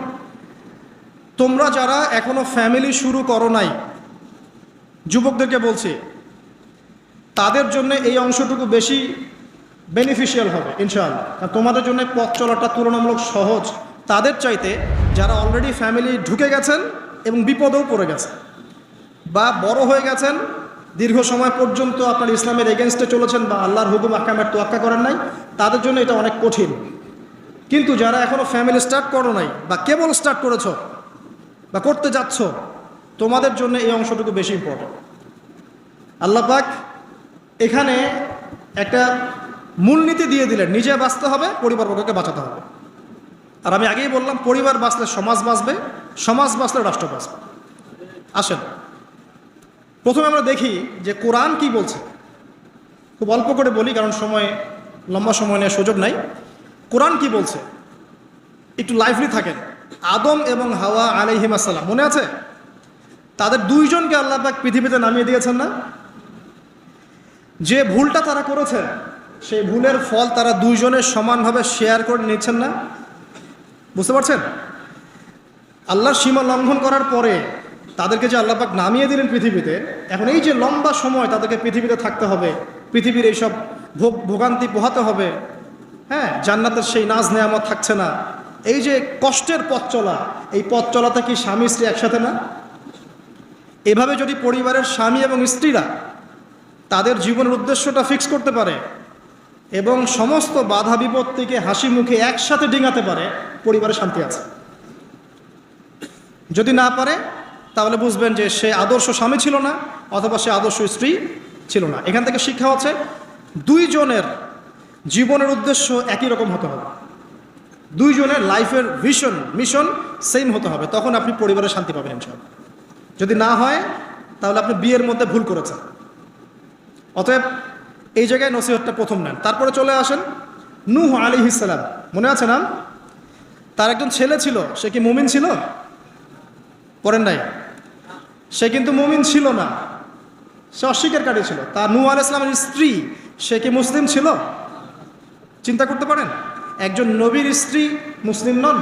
Speaker 1: তোমরা যারা এখনো ফ্যামিলি শুরু করো নাই, যুবকদেরকে বলছি, তাদের জন্য এই অংশটুকু বেশি বেনিফিশিয়াল হবে ইনশাআল্লাহ। কারণ তোমাদের জন্য পথ চলাটা তুলনামূলক সহজ তাদের চাইতে যারা অলরেডি ফ্যামিলি ঢুকে গেছেন এবং বিপদেও পড়ে গেছে, বা বড় হয়ে গেছেন, দীর্ঘ সময় পর্যন্ত আপনার ইসলামের এগেনস্টে চলেছেন, বা আল্লাহর হুকুম আহকামের তোয়াক্কা করেন নাই, তাদের জন্য এটা অনেক কঠিন। কিন্তু যারা এখনও ফ্যামিলি স্টার্ট করো নাই, বা কেবল স্টার্ট করেছো বা করতে যাচ্ছ, তোমাদের জন্য এই অংশটুকু বেশি ইম্পর্টেন্ট। আল্লাহ পাক এখানে একটা মূলনীতি দিয়ে দিলেন, নিজে বাঁচতে হবে, পরিবারবর্গকে বাঁচাতে হবে। আর আমি আগেই বললাম, পরিবার বাঁচলে সমাজ বাঁচবে, সমাজ বাঁচলে রাষ্ট্র বাঁচবে। আসেন প্রথমে আমরা দেখি যে কোরআন কি বলছে। খুব অল্প করে বলি, কারণ সময়, লম্বা সময় নেওয়ার সুযোগ নাই। কোরআন কি বলছে একটু লাইভলি থাকেন। আদম এবং হাওয়া আলাইহিস সালাম, মনে আছে? তাদের দুইজনকে আল্লাহ পাক পৃথিবীতে নামিয়ে দিয়েছেন না? যে ভুলটা তারা করেছে, সেই ভুলের ফল তারা দুইজনের সমানভাবে শেয়ার করে নিচ্ছেন না? বুঝতে পারছেন? আল্লাহর সীমা লঙ্ঘন করার পরে তাদেরকে যে আল্লাহ পাক নামিয়ে দিলেন পৃথিবীতে, এখন এই যে লম্বা সময় তাদেরকে পৃথিবীতে থাকতে হবে, পৃথিবীর এইসব ভোগান্তি পোহাতে হবে, হ্যাঁ, জান্নাতের সেই নাজ নেয়ামত থাকছে না, এই যে কষ্টের পথ চলা, এই পথ চলাতে কি স্বামী স্ত্রী একসাথে না? এভাবে যদি পরিবারের স্বামী এবং স্ত্রীরা তাদের জীবনের উদ্দেশ্যটা ফিক্স করতে পারে এবং সমস্ত বাধা বিপত্তিকে হাসি মুখে একসাথে ডিঙাতে পারে, পরিবারে শান্তি আছে। যদি না পারে তাহলে বুঝবেন যে সে আদর্শ স্বামী ছিল না, অথবা সে আদর্শ স্ত্রী ছিল না। এখান থেকে শিক্ষা হচ্ছে দুইজনের জীবনের উদ্দেশ্য একই রকম হতে হবে, দুইজনের লাইফের ভিশন মিশন সেম হতে হবে, তখন আপনি পরিবারে শান্তি পাবেন ইনশাআল্লাহ। যদি না হয় তাহলে আপনি বিয়ের মধ্যে ভুল করেছেন। অতএব এই জায়গায় নসিহতটা প্রথম নেন। তারপরে চলে আসেন নূহ আলাইহিস সালাম, মনে আছে না? তার একজন ছেলে ছিল, সে কি মুমিন ছিল? পড়েন নাই? সে কিন্তু মুমিন ছিল না, সে অস্বীকারী ছিল। তার নূহ আলাইহিস সালামের স্ত্রী, সে কি মুসলিম ছিল? চিন্তা করতে পারেন, একজন নবীর স্ত্রী মুসলিম নন,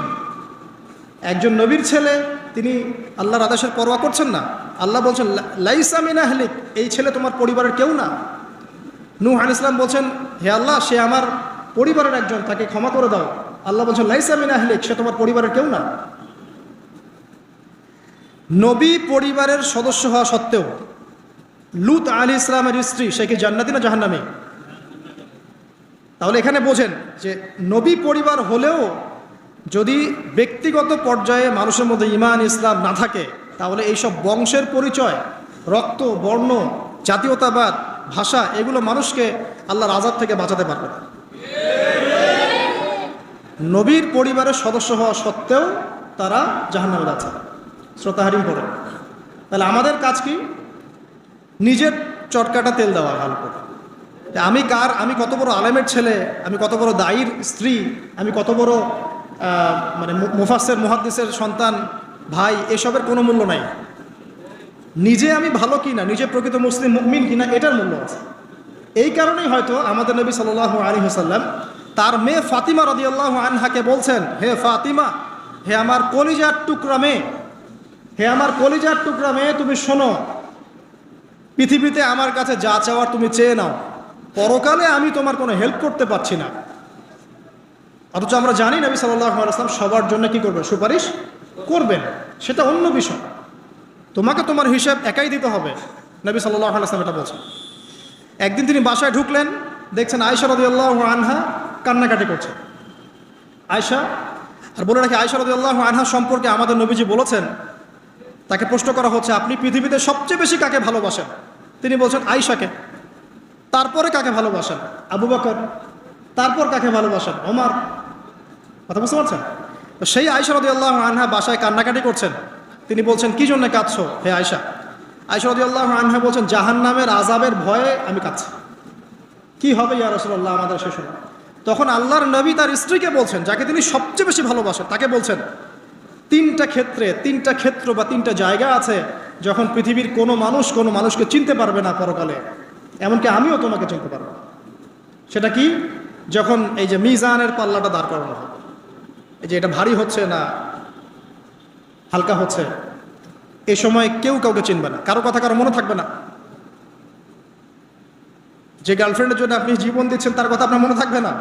Speaker 1: একজন নবীর ছেলে, তিনি আল্লাহর আদেশের পরোয়া করছেন না। আল্লাহ বলছেন লাইসা মিন আহলিক, এই ছেলে তোমার পরিবারের কেউ না। নূহ আলাইহিস সালাম বলছেন, হে আল্লাহ, সে আমার পরিবারের একজন, তাকে ক্ষমা করে দাও। আল্লাহ বলছেন লাইসা মিন আহলিক, সে তোমার পরিবারের কেউ না। নবী পরিবারের সদস্য হওয়া সত্ত্বেও লূত আলাইহিস সালামের স্ত্রী, সে কি জান্নাতি না জাহান্নামী? তাহলে এখানে বোঝেন যে নবী পরিবার হলেও যদি ব্যক্তিগত পর্যায়ে মানুষের মধ্যে ঈমান ইসলাম না থাকে, তাহলে এইসব বংশের পরিচয়, রক্ত, বর্ণ, জাতীয়তাবাদ, ভাষা, এগুলো মানুষকে আল্লাহর আযাব থেকে বাঁচাতে পারবে না। নবীর পরিবারের সদস্য হওয়া সত্ত্বেও তারা জাহান্নামে যাচ্ছে, শ্রোতাহারিম করে। তাহলে আমাদের কাজ কি? নিজের চটকাটা তেল দেওয়া ভালো করে। আমি কত বড় আলেমের ছেলে, আমি কত বড় দায়ীর স্ত্রী, আমি কত বড় মানে মুফাসসির মুহাদ্দিসের সন্তান, ভাই, এসবের কোনো মূল্য নাই। নিজে আমি ভালো কিনা, নিজে প্রকৃত মুসলিম মুমিন কিনা, এটার মূল্য আছে। এই কারণেই হয়তো আমাদের নবী সাল্লাল্লাহু আলাইহি ওয়াসাল্লাম তার মেয়ে ফাতিমা রাদিয়াল্লাহু আনহাকে বলছেন, হে ফাতিমা, হে আমার কলিজার টুকরা মেয়ে, হে আমার কলিজার টুকরা মেয়ে, তুমি শোনো, পৃথিবীতে আমার কাছে যা চাওয়ার তুমি চেয়ে নাও, পরকালে আমি তোমার কোনো হেল্প করতে পারছি না। অথচ আমরা জানি নবী সাল্লাল্লাহু আলাইহি ওয়াসাল্লাম সবার জন্য কি করবেন? সুপারিশ করবেন, সেটা অন্য বিষয়। তোমাকে তোমার হিসাব একাই দিতে হবে, নবী সাল্লাল্লাহু আলাইহি ওয়াসাল্লাম এটা বলছেন। একদিন তিনি বাসায় ঢুকলেন, দেখছেন আয়েশা রাদিয়াল্লাহু আনহা কান্নাকাটি করছে। আয়েশা আর বলে রাখি, আয়েশা রাদিয়াল্লাহু আনহা সম্পর্কে আমাদের নবীজি বলেছেন, তাকে প্রশ্ন করা হচ্ছে আপনি পৃথিবীতে সবচেয়ে বেশি কাকে ভালোবাসেন? তিনি বলছেন আয়েশাকে। তারপরে কাকে ভালোবাসেন? আবু বকর। তারপর কাকে ভালোবাসেন? ওমর। কথা বুঝতে পারছেন? তো সেই আয়েশা রাদিয়াল্লাহু আনহা বাসায় কান্নাকাটি করছেন। তিনি বলছেন কি জন্য কাঁদছো হে আয়েশা? আয়েশা রাদিয়াল্লাহু আনহা বলছেন জাহান্নামের আযাবের ভয়ে আমি কাঁদছি। কি হবে ইয়া রাসূলুল্লাহ আমাদের শেষ হলো? তখন আল্লাহর নবী তার স্ত্রীকে বলছেন, যাকে তিনি সবচেয়ে বেশি ভালোবাসেন, তাকে বলছেন তিনটা ক্ষেত্র বা তিনটা জায়গা আছে যখন পৃথিবীর কোনো মানুষকে চিনতে পারবে না পরকালে, এমনকি আমিও তোমাকে চিনতে পারবো। সেটা কি? যখন এই যে মিজানের পাল্লাটা দাঁড় করানো হবে, এই যে এটা ভারী হচ্ছে না হালকা হচ্ছে, এই সময় কেউ কাউকে চিনবে না, কারো কথা কারো মনে থাকবে না। যে গার্লফ্রেন্ডের জন্য আপনি জীবন দিচ্ছেন তার কথা আপনার মনে থাকবে না।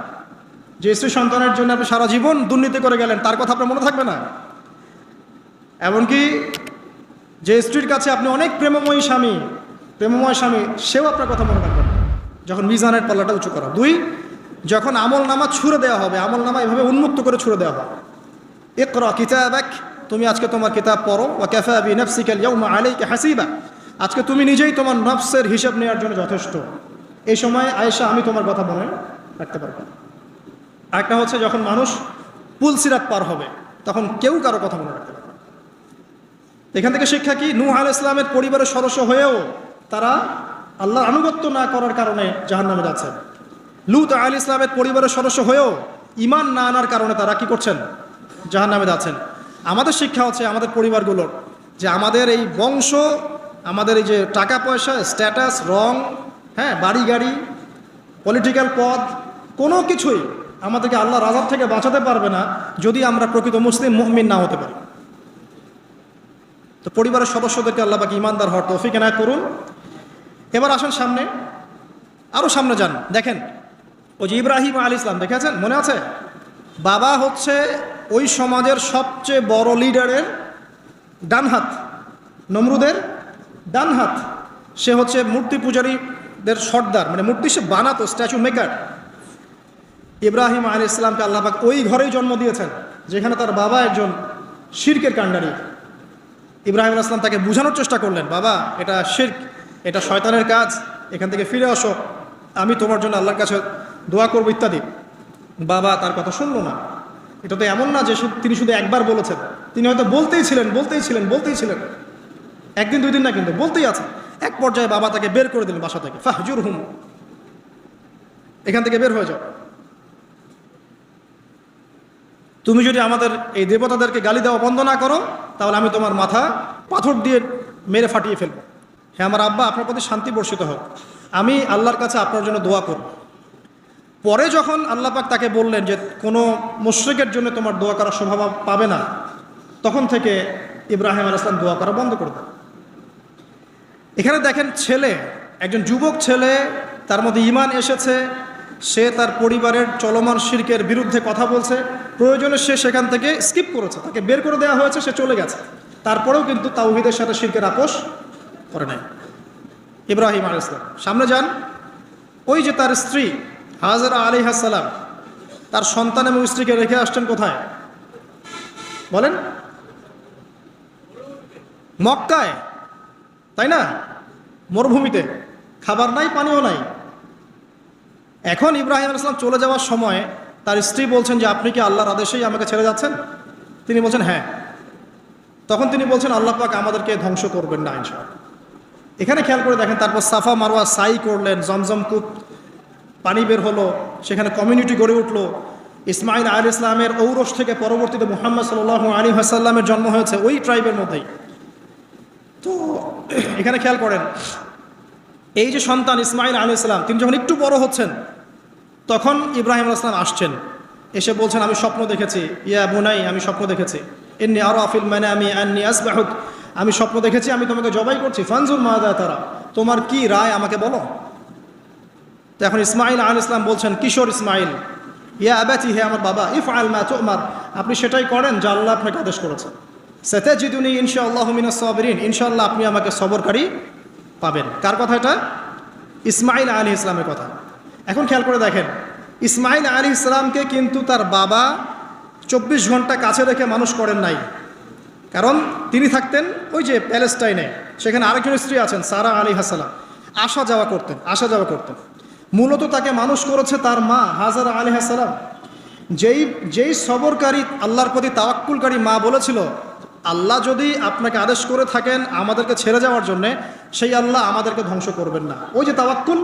Speaker 1: যে স্ত্রী সন্তানের জন্য আপনি সারা জীবন দুর্নীতি করে গেলেন তার কথা আপনার মনে থাকবে না। এমনকি যে স্ত্রীর কাছে আপনি অনেক প্রেমময় স্বামী, সেও আপনার কথা মনে রাখবে না যখন মিজানের পাল্লাটা উঁচু করা। দুই, যখন আমল নামা ছুঁড়ে দেওয়া হবে, আমল নামা এভাবে উন্মুক্ত করে ছুঁড়ে দেওয়া হবে, ইকরা কিতাবাক, তুমি আজকে তোমার কিতাব পড়ো, ওয়া কাফা বিনাফসিকা আল-ইয়াওমা আলাইকা হাসিবা, আজকে তুমি নিজেই তোমার নফসের হিসাব নেওয়ার জন্য যথেষ্ট। এই সময় আয়েশা আমি তোমার কথা মনে রাখতে পারবো। আরেকটা হচ্ছে যখন মানুষ পুলসিরাত পার হবে তখন কেউ কারো কথা মনে রাখতে পারবে। এখান থেকে শিক্ষা কি? নূহ আলাইহিস সালামের পরিবারের সদস্য হয়েও তারা আল্লাহর আনুগত্য না করার কারণে জাহান্নামে যাচ্ছেন। লূত আলাইহিস সালামের পরিবারের সদস্য হয়েও ঈমান না আনার কারণে তারা কি করছেন? জাহান্নামে যাচ্ছেন। আমাদের শিক্ষা হচ্ছে আমাদের পরিবারগুলোর, যে আমাদের এই বংশ, আমাদের এই যে টাকা পয়সা, স্ট্যাটাস, রং, হ্যাঁ, বাড়ি গাড়ি, পলিটিক্যাল পদ, কোনো কিছুই আমাদেরকে আল্লাহর আযাব থেকে বাঁচাতে পারবে না যদি আমরা প্রকৃত মুসলিম মুমিন না হতে পারি। তো পরিবারের সদস্যদেরকে আল্লাহ পাক ঈমানদার হওয়ার তৌফিক এনায়েত করুন। এবার আসেন সামনে, আরও সামনে যান। দেখেন ওই যে ইব্রাহিম আলাইহিস সালাম দেখেছেন, মনে আছে? বাবা হচ্ছে ওই সমাজের সবচেয়ে বড় লিডারের ডান হাত, নমরুদের ডান হাত। সে হচ্ছে মূর্তি পূজারীদের সর্দার, মানে মূর্তি সে বানাতো, স্ট্যাচু মেকার। ইব্রাহিম আলাইহিস সালামকে আল্লাহ পাক ওই ঘরেই জন্ম দিয়েছেন যেখানে তার বাবা একজন শিরকের কাণ্ডারি। ইব্রাহিম আলাইহিস সালাম তাকে বোঝানোর চেষ্টা করলেন, বাবা এটা শিরক, এটা শয়তানের কাজ, এখান থেকে ফিরে আসো, আমি তোমার জন্য আল্লাহর কাছে দোয়া করবো ইত্যাদি। বাবা তার কথা শুনলো না। এটা তো এমন না যে তিনি শুধু একবার বলেছেন, তিনি হয়তো বলতেই ছিলেন, একদিন দুই দিন না, কিন্তু বলতেই আছে। এক পর্যায়ে বাবা তাকে বের করে দিলেন বাসা থেকে, ফাহজুরহুম, এখান থেকে বের হয়ে যাও, তুমি যদি আমাদের এই দেবতাদেরকে গালি দেওয়া বন্ধ না করো তাহলে আমি তোমার মাথা পাথর দিয়ে মেরে ফাটিয়ে ফেলবো। হ্যাঁ আমার আব্বা, আপনার প্রতি শান্তি বর্ষিত হোক, আমি আল্লাহর কাছে আপনার জন্য দোয়া করব। পরে যখন আল্লাহ পাক তাকে বললেন যে কোনো মুশরিকের জন্য তোমার দোয়া করার স্বভাব পাবে না, তখন থেকে ইব্রাহিম আলাইহিস সালাম দোয়া করা বন্ধ করে দেন। এখানে দেখেন ছেলে, একজন যুবক ছেলে, তার মধ্যে ঈমান এসেছে, সে তার পরিবারের চলমান শিরকের বিরুদ্ধে কথা বলছে, প্রয়োজনে সে সেখান থেকে স্কিপ করেছে, তাকে বের করে দেওয়া হয়েছে, সে চলে গেছে, তারপরেও কিন্তু তাওহীদের সাথে শিরকের আপোষ করে নাই ইব্রাহিম আলাইহিস সালাম। সামনে যান, ওই যে তার স্ত্রী হাজরা আলাইহিস সালাম তার সন্তান এবং স্ত্রীকে রেখে আসছেন কোথায় বলেন? মক্কায়, তাই না? মরুভূমিতে, খাবার নাই, পানিও নাই। এখন ইব্রাহিম আলাইহিস সালাম চলে যাওয়ার সময় তার স্ত্রী বলছেন যে আপনি কি আল্লাহর আদেশেই আমাকে ছেড়ে যাচ্ছেন? তিনি বলছেন হ্যাঁ। তখন তিনি বলছেন আল্লাহ পাক আমাদেরকে ধ্বংস করবেন না ইনশাআল্লাহ। এখানে খেয়াল করে দেখেন, তারপর সাফা মারওয়া সাই করলেন, জমজম কূপ পানি বের হলো, সেখানে কমিউনিটি গড়ে উঠলো। ইসমাইল আলাইহিস সালামের ঔরস থেকে পরবর্তীতে মুহাম্মদ সাল্লাল্লাহু আলাইহি ওয়াসাল্লামের জন্ম হয়েছে ওই ট্রাইবের মধ্যেই। তো এখানে খেয়াল করেন, এই যে সন্তান ইসমাইল আলাইহিস সালাম, তিনি যখন একটু বড় হচ্ছেন তখন ইব্রাহিম আলাইহিস সালাম আসছেন, এসে বলছেন আমি স্বপ্ন দেখেছি, ইয়া বুনাই, আমি স্বপ্ন দেখেছি, ইন্নী আরা ফিল মানামি আন্নী আসবাহুক, আমি স্বপ্ন দেখেছি আমি তোমাকে জবাই করছি, ফানজুর মাযা তারা, তোমার কি রায় আমাকে বলো। তো এখন ইসমাইল আলাইহিস সালাম বলছেন, কিশোর ইসমাইল, ইয়া আবাতি, হে আমার বাবা, ইফআল মা তুমার, আপনি সেটাই করেন যা আল্লাহ আপনাকে আদেশ করেছেন। সাতাজিদুনি ইনশাআল্লাহু মিনাস সাবিরিন, ইনশাআল্লাহ আপনি আমাকে সবরকারী পাবেন। কার কথা এটা? ইসমাইল আলাইহিস সালামের কথা। এখন খেয়াল করে দেখেন, ইসমাইল আলাইহিস সালামকে কিন্তু তার বাবা 24 ঘন্টা কাছে রেখে মানুষ করেন নাই, কারণ তিনি থাকতেন ওই যে প্যালেস্টাইনে, সেখানে আরেকজন স্ত্রী আছেন সারা আলাইহিস সালাম, আসা যাওয়া করতেন। মূলত তাকে মানুষ করেছে তার মা হাজারা আলাইহিস সালাম। যেই সবরকারী, আল্লাহর প্রতি তাওয়াক্কুলকারী মা বলেছিল, আল্লাহ যদি আপনাকে আদেশ করে থাকেন আমাদেরকে ছেড়ে যাওয়ার জন্যে, সেই আল্লাহ আমাদেরকে ধ্বংস করবেন না। ওই যে তাওয়াক্কুল,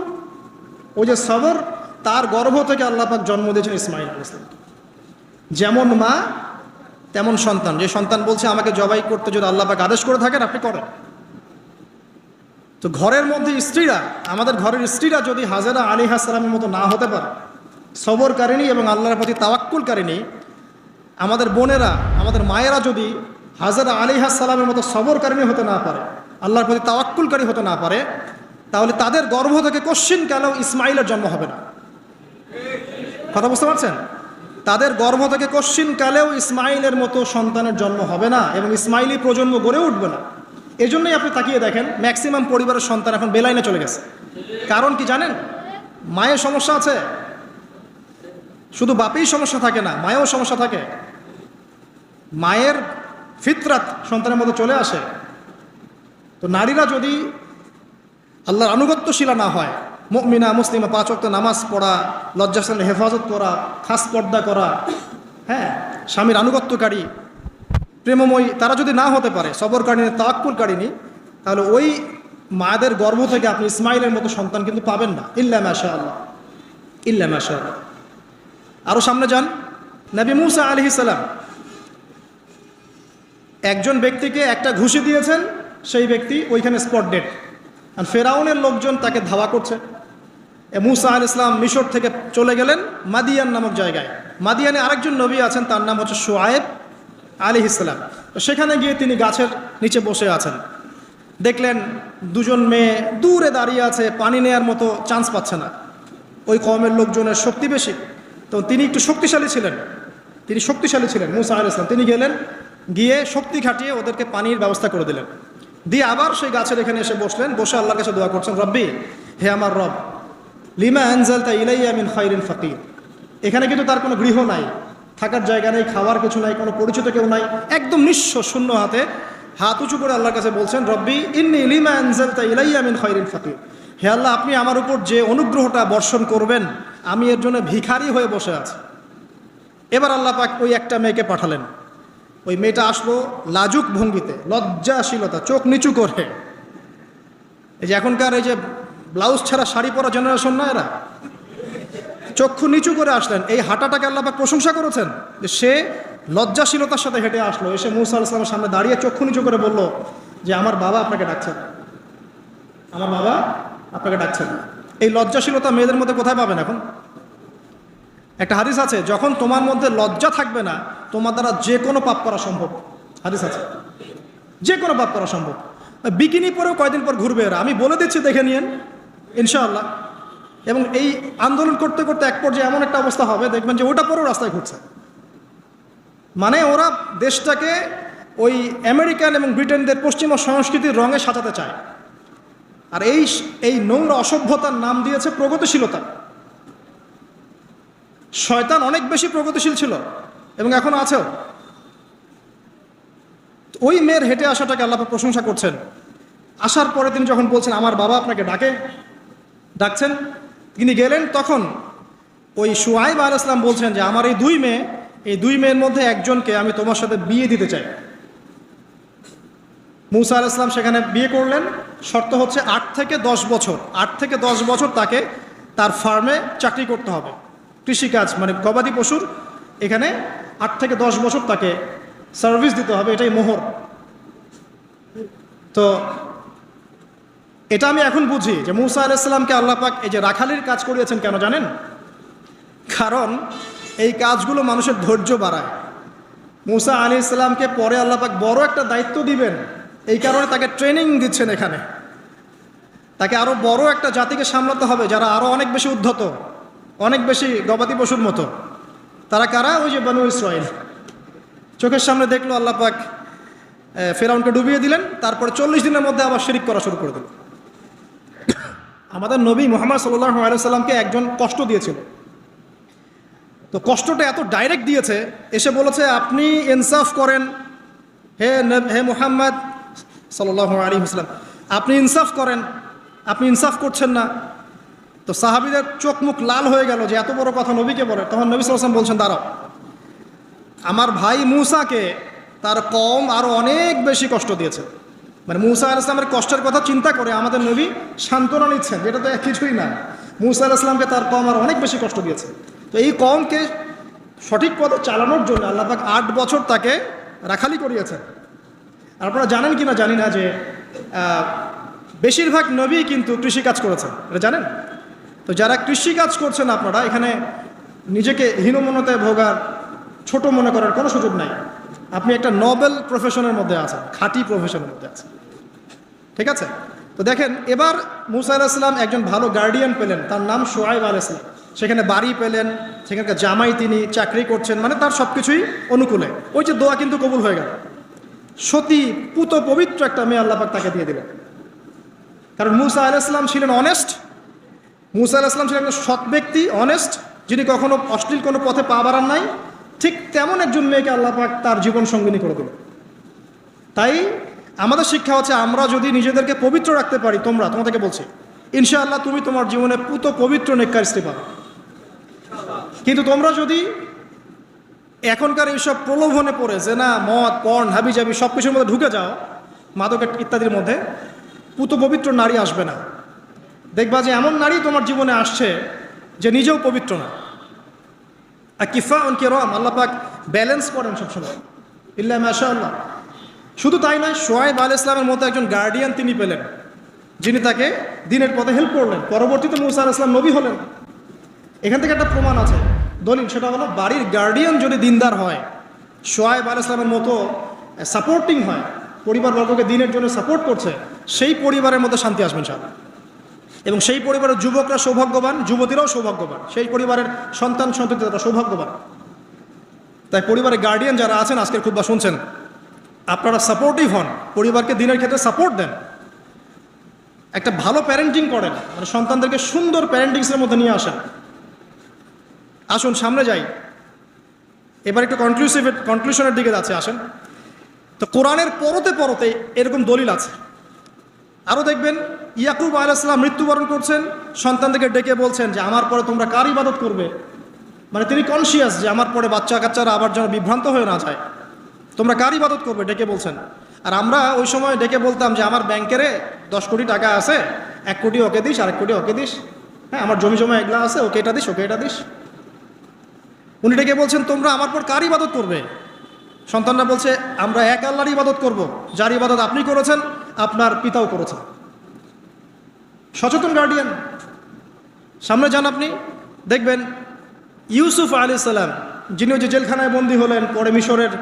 Speaker 1: ওই যে সবর, তার গর্ভ থেকে আল্লাহ পাক জন্ম দিয়েছেন ইসমাঈল আলাইহিস সালাম। যেমন মা তেমন সন্তান। যে সন্তান বলছে আমাকে জবাই করতে যদি আল্লাহ পাক আদেশ করে থাকেন, আপনি করেন। তো ঘরের মধ্যে স্ত্রীরা, আমাদের ঘরের স্ত্রীরা যদি হাজেরা আলাইহিস সালামের মতো না হতে পারে, সবরকারিণী এবং আল্লাহর প্রতি তাওয়াক্কুলকারিণী, আমাদের বোনেরা, আমাদের মায়েরা যদি হাজেরা আলাইহিস সালামের মতো সবরকারিণী হতে না পারে, আল্লাহর প্রতি তাওয়াক্কুলকারী হতে না পারে, তাহলে তাদের গর্ভ থেকে কশ্চিনকালেও ইসমাঈলের জন্ম হবে না। কথা বুঝতে পারছেন? তাদের গর্ভ থেকে কশ্চিনকালেও ইসমাঈলের মতো সন্তানের জন্ম হবে না এবং ইসমাঈলি প্রজন্ম গড়ে উঠবে না। এই জন্যই আপনি তাকিয়ে দেখেন ম্যাক্সিমাম পরিবারের সন্তান এখন বেলাইনে চলে গেছে। কারণ কি জানেন? মায়ের সমস্যা আছে। শুধু বাপেই সমস্যা থাকে না, মায়েও সমস্যা থাকে। মায়ের ফিতরাত সন্তানের মধ্যে চলে আসে। তো নারীরা যদি আল্লাহর আনুগত্যশীলা না হয়, মুমিনা মুসলিমা, 5 ওয়াক্ত নামাজ পড়া, লজ্জাস্থানের হেফাজত করা, খাস পর্দা করা, হ্যাঁ, স্বামীর আনুগত্যকারী, প্রেমময়ী, তারা যদি না হতে পারে, সবরকারিণী, তাওয়াক্কুলকারিণী, তাহলে ওই মায়েদের গর্ভ থেকে আপনি ইসমাঈলের মতো সন্তান কিন্তু পাবেন না। ইল্লা মাশাআল্লাহ, ইল্লা মাশাআল্লাহ। আরও সামনে যান, নবী মূসা আলাইহিস সালাম একজন ব্যক্তিকে একটা ঘুষি দিয়েছেন, সেই ব্যক্তি ওইখানে স্পট ডেড। আর ফেরাউনের লোকজন তাকে ধাওয়া করছে। মূসা আলাইহিস সালাম মিশর থেকে চলে গেলেন মাদিয়ান নামক জায়গায়। মাদিয়ানে আরেকজন নবী আছেন, তার নাম হচ্ছে শুআয়ব আলাইহিস সালাম। সেখানে গিয়ে তিনি গাছের নিচে বসে আছেন। দেখলেন দুজন মেয়ে দূরে দাঁড়িয়ে আছে, পানি নেয়ার মতো চান্স পাচ্ছে না। ওই কওমের লোকজনের শক্তি বেশি, তো তিনি একটু শক্তিশালী ছিলেন, মূসা আলাইহিস সালাম। তিনি গেলেন, গিয়ে শক্তি খাটিয়ে ওদেরকে পানির ব্যবস্থা করে দিলেন। দিয়ে আবার সেই গাছের এখানে এসে বসলেন, বসে আল্লাহর কাছে দোয়া করছেন, রব্বি, হে আমার রব, লিমা আনজালতা ইলাইয়া মিন খাইরিন ফাকির। এখানে কিন্তু তার কোনো গৃহ নাই, থাকার জায়গা নেই, খাওয়ার কিছু নাই, কোনো পরিচিত কেউ নাই, একদম নিঃস্ব, শূন্য হাতে হাত উঁচু করে আল্লাহর কাছে বলছেন, রব্বি ইন্নী লিমা আনজালতা ইলাইয়া মিন খাইরিন ফাকির। হে আল্লাহ, আপনি আমার উপর যে অনুগ্রহটা বর্ষণ করবেন, আমি এর জন্য ভিখারি হয়ে বসে আছি। এবার আল্লাহ পাক ওই একটা মেয়েকে পাঠালেন। ওই মেয়েটা আসলো লাজুক ভঙ্গিতে, লজ্জাশীলতা, চোখ নিচু করে। এই যে এখনকার এই যে ব্লাউজ ছাড়া শাড়ি পরা জেনারেশন না, এরা চক্ষু নিচু করে আসলেন। এই হাঁটাটাকে আল্লাহ পাক প্রশংসা করেছেন যে সে লজ্জাশীলতার সাথে হেঁটে আসলো, এসে মূসা আলাইহিস সালামের সামনে দাঁড়িয়ে চক্ষু নিচু করে বলল যে আমার বাবা আপনাকে ডাকছেন, আমার বাবা আপনাকে ডাকছেন। এই লজ্জাশীলতা মেয়েদের মধ্যে কোথায় পাবেন এখন? একটা হাদিস আছে, যখন তোমার মধ্যে লজ্জা থাকবে না, তোমার দ্বারা যে কোনো পাপ করা সম্ভব। হাদিস আছে, যে কোনো পাপ করা সম্ভব। বিকিনি পরেও কয়দিন পর ঘুরবে এরা, আমি বলে দিচ্ছি, দেখে নিয়েন ইনশাআল্লাহ। এবং এই আন্দোলন করতে করতে এক পর্যায়ে এমন একটা অবস্থা হবে, দেখবেন যে ওটা পরেও রাস্তায় ঘুরছে। মানে ওরা দেশটাকে ওই আমেরিকান এবং ব্রিটেনদের পশ্চিমা সংস্কৃতির রঙে সাজাতে চায়। আর এই নোংরা অসভ্যতার নাম দিয়েছে প্রগতিশীলতা। শয়তান অনেক বেশি প্রগতিশীল ছিল এবং এখন আছেও। ওই মেয়ের হেঁটে আসাটাকে আল্লাহ প্রশংসা করছেন। আসার পরে তিনি যখন বলছেন আমার বাবা আপনাকে ডাকছেন, তিনি গেলেন, তখন ওই শুআয়ব আলাইহিস সালাম বলছেন যে আমার এই দুই মেয়ের মধ্যে একজনকে আমি তোমার সাথে বিয়ে দিতে চাই। মূসা আলাইহিস সালাম সেখানে বিয়ে করলেন। শর্ত হচ্ছে 8 থেকে 10 বছর তাকে তার ফার্মে চাকরি করতে হবে, কৃষিকাজ, মানে গবাদি পশুর এখানে 8 থেকে 10 বছর তাকে সার্ভিস দিতে হবে, এটাই মোহর। তো এটা আমি এখন বুঝি যে মূসা আলাইহিস সালামকে আল্লাহ পাক এই যে রাখালির কাজ করিয়েছেন কেন জানেন? কারণ এই কাজগুলো মানুষের ধৈর্য বাড়ায়। মূসা আলাইহিস সালামকে পরে আল্লাহ পাক বড় একটা দায়িত্ব দিবেন, এই কারণে তাকে ট্রেনিং দিচ্ছেন এখানে। তাকে আরো বড় একটা জাতিকে সামলাতে হবে যারা আরো অনেক বেশি উদ্ধত, অনেক বেশি গবাদি পশুর মতো। তারা কারা? ওই যে বনু ইসরাইল। চোখের সামনে দেখলো আল্লাহ পাক ফেরাউনকে ডুবিয়ে দিলেন, তারপরে 40 দিনের মধ্যে আবার শিরিক করা শুরু করে দিল। আমাদের নবী মুহাম্মদ সাল্লাল্লাহু আলাইহি সাল্লামকে একজন কষ্ট দিয়েছিল। তো কষ্টটা এত ডাইরেক্ট দিয়েছে, এসে বলেছে আপনি ইনসাফ করেন হে মুহাম্মদ সাল্লাল্লাহু আলাইহি ওয়াসাল্লাম, আপনি ইনসাফ করেন, আপনি ইনসাফ করছেন না। তো সাহাবীদের চোখ মুখ লাল হয়ে গেল যে এত বড় কথা নবীকে বলে। তখন নবী সাল্লাল্লাহু আলাইহি ওয়াসাল্লাম বলছেন, দাঁড়াও, আমার ভাই মূসাকে তার কওম আরো অনেক বেশি কষ্ট দিয়েছে। মানে মূসা আলাইহিস সালামের কষ্টের কথা চিন্তা করে আমাদের নবী সান্ত্বনা নিচ্ছেন, যেটা তো কিছুই না। মূসা আলাইহিস সালামকে তার কওম আরো অনেক বেশি কষ্ট দিয়েছে। তো এই কওমকে সঠিক পথে চালানোর জন্য আল্লাহ পাক 8 বছর তাকে রাখালি করিয়েছেন। আর আপনারা জানেন কি না জানি না যে বেশিরভাগ নবী কিন্তু কৃষিকাজ করেছেন, এটা জানেন? তো যারা কৃষিকাজ করছেন আপনারা এখানে নিজেকে হীনমন্যতায় ভোগার, ছোট মনে করার কোনো সুযোগ নাই। আপনি একটা নোবেল প্রফেশনের মধ্যে আছেন, খাঁটি প্রফেশনের মধ্যে আছেন, ঠিক আছে? তো দেখেন, এবার মূসা আলাইহিস সালাম একজন ভালো গার্ডিয়ান পেলেন, তার নাম শুআয়ব আলাইহিস সালাম। সেখানে বাড়ি পেলেন, সেখানকার জামাই, তিনি চাকরি করছেন, মানে তার সব কিছুই অনুকূলে। ওই যে দোয়া কিন্তু কবুল হয়ে গেল। সতী পুত পবিত্র একটা মেয়ে আল্লাহ পাক তাকে দিয়ে দিলেন। কারণ মূসা আলাইহিস সালাম ছিলেন অনেস্ট, মূসা আলাইহিস সালাম ছিলেন একজন সৎ ব্যক্তি, অনেস্ট, যিনি কখনো অশ্লীল কোনো পথে পা বাড়ান নাই। ঠিক তেমন একজন মেয়েকে আল্লাহ পাক তার জীবন সঙ্গিনী করে দিলেন। তাই আমাদের শিক্ষা হচ্ছে, আমরা যদি নিজেদেরকে পবিত্র রাখতে পারি, তোমাদেরকে বলছি, ইনশাআল্লাহ তুমি তোমার জীবনে পুত পবিত্র নেককার স্ত্রী পাবে। কিন্তু তোমরা যদি এখনকার এইসব প্রলোভনে পড়ে জেনা, মদ, পর্ন, হাবিজাবি সব কিছুর মধ্যে ঢুকে যাও, মাদক ইত্যাদির মধ্যে, পুত পবিত্র নারী আসবে না। দেখবা যে এমন নারী তোমার জীবনে আসছে যে নিজেও পবিত্র না। আর কিফা কিরম, আল্লাহ পাক ব্যালেন্স করেন সবসময়, ইল্লা মাশাআল্লাহ। শুধু তাই নয়, শুআয়ব আলাইহিস সালামের মতো একজন গার্ডিয়ান তিনি পেলেন, যিনি তাকে দিনের পথে হেল্প করলেন। পরবর্তীতে মূসা আলাইহিস সালাম নবী হলেন। এখান থেকে একটা প্রমাণ আছে, দলিল, সেটা হলো বাড়ির গার্ডিয়ান যদি দিনদার হয়, শুআয়ব আলাইহিস সালামের মতো সাপোর্টিং হয়, পরিবারবর্গকে দিনের জন্য সাপোর্ট করছে, সেই পরিবারের মধ্যে শান্তি আসবে ইনশাআল্লাহ। এবং সেই পরিবারের যুবকরা সৌভাগ্যবান, যুবতীরাও সৌভাগ্যবান, সেই পরিবারের সন্তান সন্ততি তারা সৌভাগ্যবান। তাই পরিবারের গার্ডিয়ান যারা আছেন, আজকের খুতবা শুনছেন, আপনারা সাপোর্টিভ হন, পরিবারকে দিনের ক্ষেত্রে সাপোর্ট দেন, একটা ভালো প্যারেন্টিং করেন, মানে সন্তানদেরকে সুন্দর প্যারেন্টিংসের মধ্যে নিয়ে আসেন। আসুন সামনে যাই, এবার একটু কনক্লুশনের দিকে যাচ্ছে, আসেন। তো কোরআনের পরতে পরতে এরকম দলিল আছে। আরও দেখবেন, ইয়াকুব আলাইহিস সালাম মৃত্যুবরণ করছেন, সন্তানদেরকে ডেকে বলছেন যে আমার পরে তোমরা কার ইবাদত করবে। মানে তিনি কনসিয়াস যে আমার পরে বাচ্চা কাচ্চারা আবার যেন বিভ্রান্ত হয়ে না যায়, তোমরা কার ইবাদত করবে, ডেকে বলছেন। আর আমরা ওই সময় ডেকে বলতাম যে আমার ব্যাংকেরে 10 কোটি টাকা আছে, 1 কোটি ওকে দিস, 1 কোটি ওকে দিস, হ্যাঁ আমার জমি জমা এগুলা আছে, ওকে এটা দিস, ওকে এটা দিস। উনি ডেকে বলছেন তোমরা আমার পর কার ইবাদত করবে। সন্তানরা বলছে আমরা এক আল্লাহর ইবাদত করব, যার ইবাদত আপনি করেছেন, আপনার পিতাও করেছেন। সচেতন গার্ডিয়ান। সামনে যান, আপনি দেখবেন ইউসুফ আলাইহিস সালাম, যিনি ওই যে জেলখানায় বন্দী হলেন, পরে মিশরের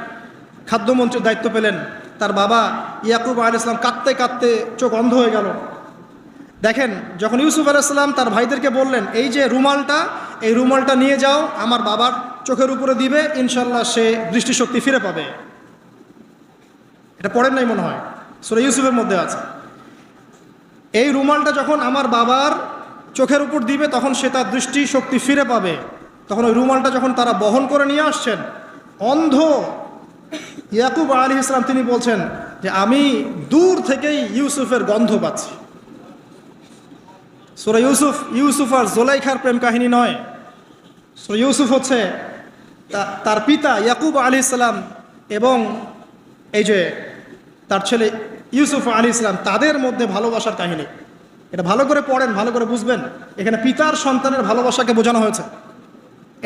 Speaker 1: খাদ্যমন্ত্রীর দায়িত্ব পেলেন, তার বাবা ইয়াকুব আলাইহিস সালাম কাঁদতে কাঁদতে চোখ অন্ধ হয়ে গেল। দেখেন, যখন ইউসুফ আলাইহিস সালাম তার ভাইদেরকে বললেন এই যে রুমালটা, এই রুমালটা নিয়ে যাও, আমার বাবার চোখের উপরে দিবে, ইনশাল্লাহ সে দৃষ্টিশক্তি ফিরে পাবে। এটা পড়েন নাই মনে হয়, সূরা ইউসুফের মধ্যে আছে। এই রুমালটা যখন আমার বাবার চোখের উপর দিবে, তখন সে তার দৃষ্টিশক্তি ফিরে পাবে। তখন ওই রুমালটা যখন তারা বহন করে নিয়ে আসছেন, অন্ধ ইয়াকুব আলাইহিস সালাম তিনি বলছেন যে আমি দূর থেকেই ইউসুফের গন্ধ পাচ্ছি। সূরা ইউসুফ আর জোলাইখার প্রেম কাহিনী নয়। সূরা ইউসুফ হচ্ছে তার পিতা ইয়াকুব আলাইহিস সালাম এবং এই যে তার ছেলে ইউসুফ আলাইহিস সালাম, তাদের মধ্যে ভালোবাসার কাহিনী। এটা ভালো করে পড়েন, ভালো করে বুঝবেন। এখানে পিতার সন্তানের ভালোবাসাকে বোঝানো হয়েছে।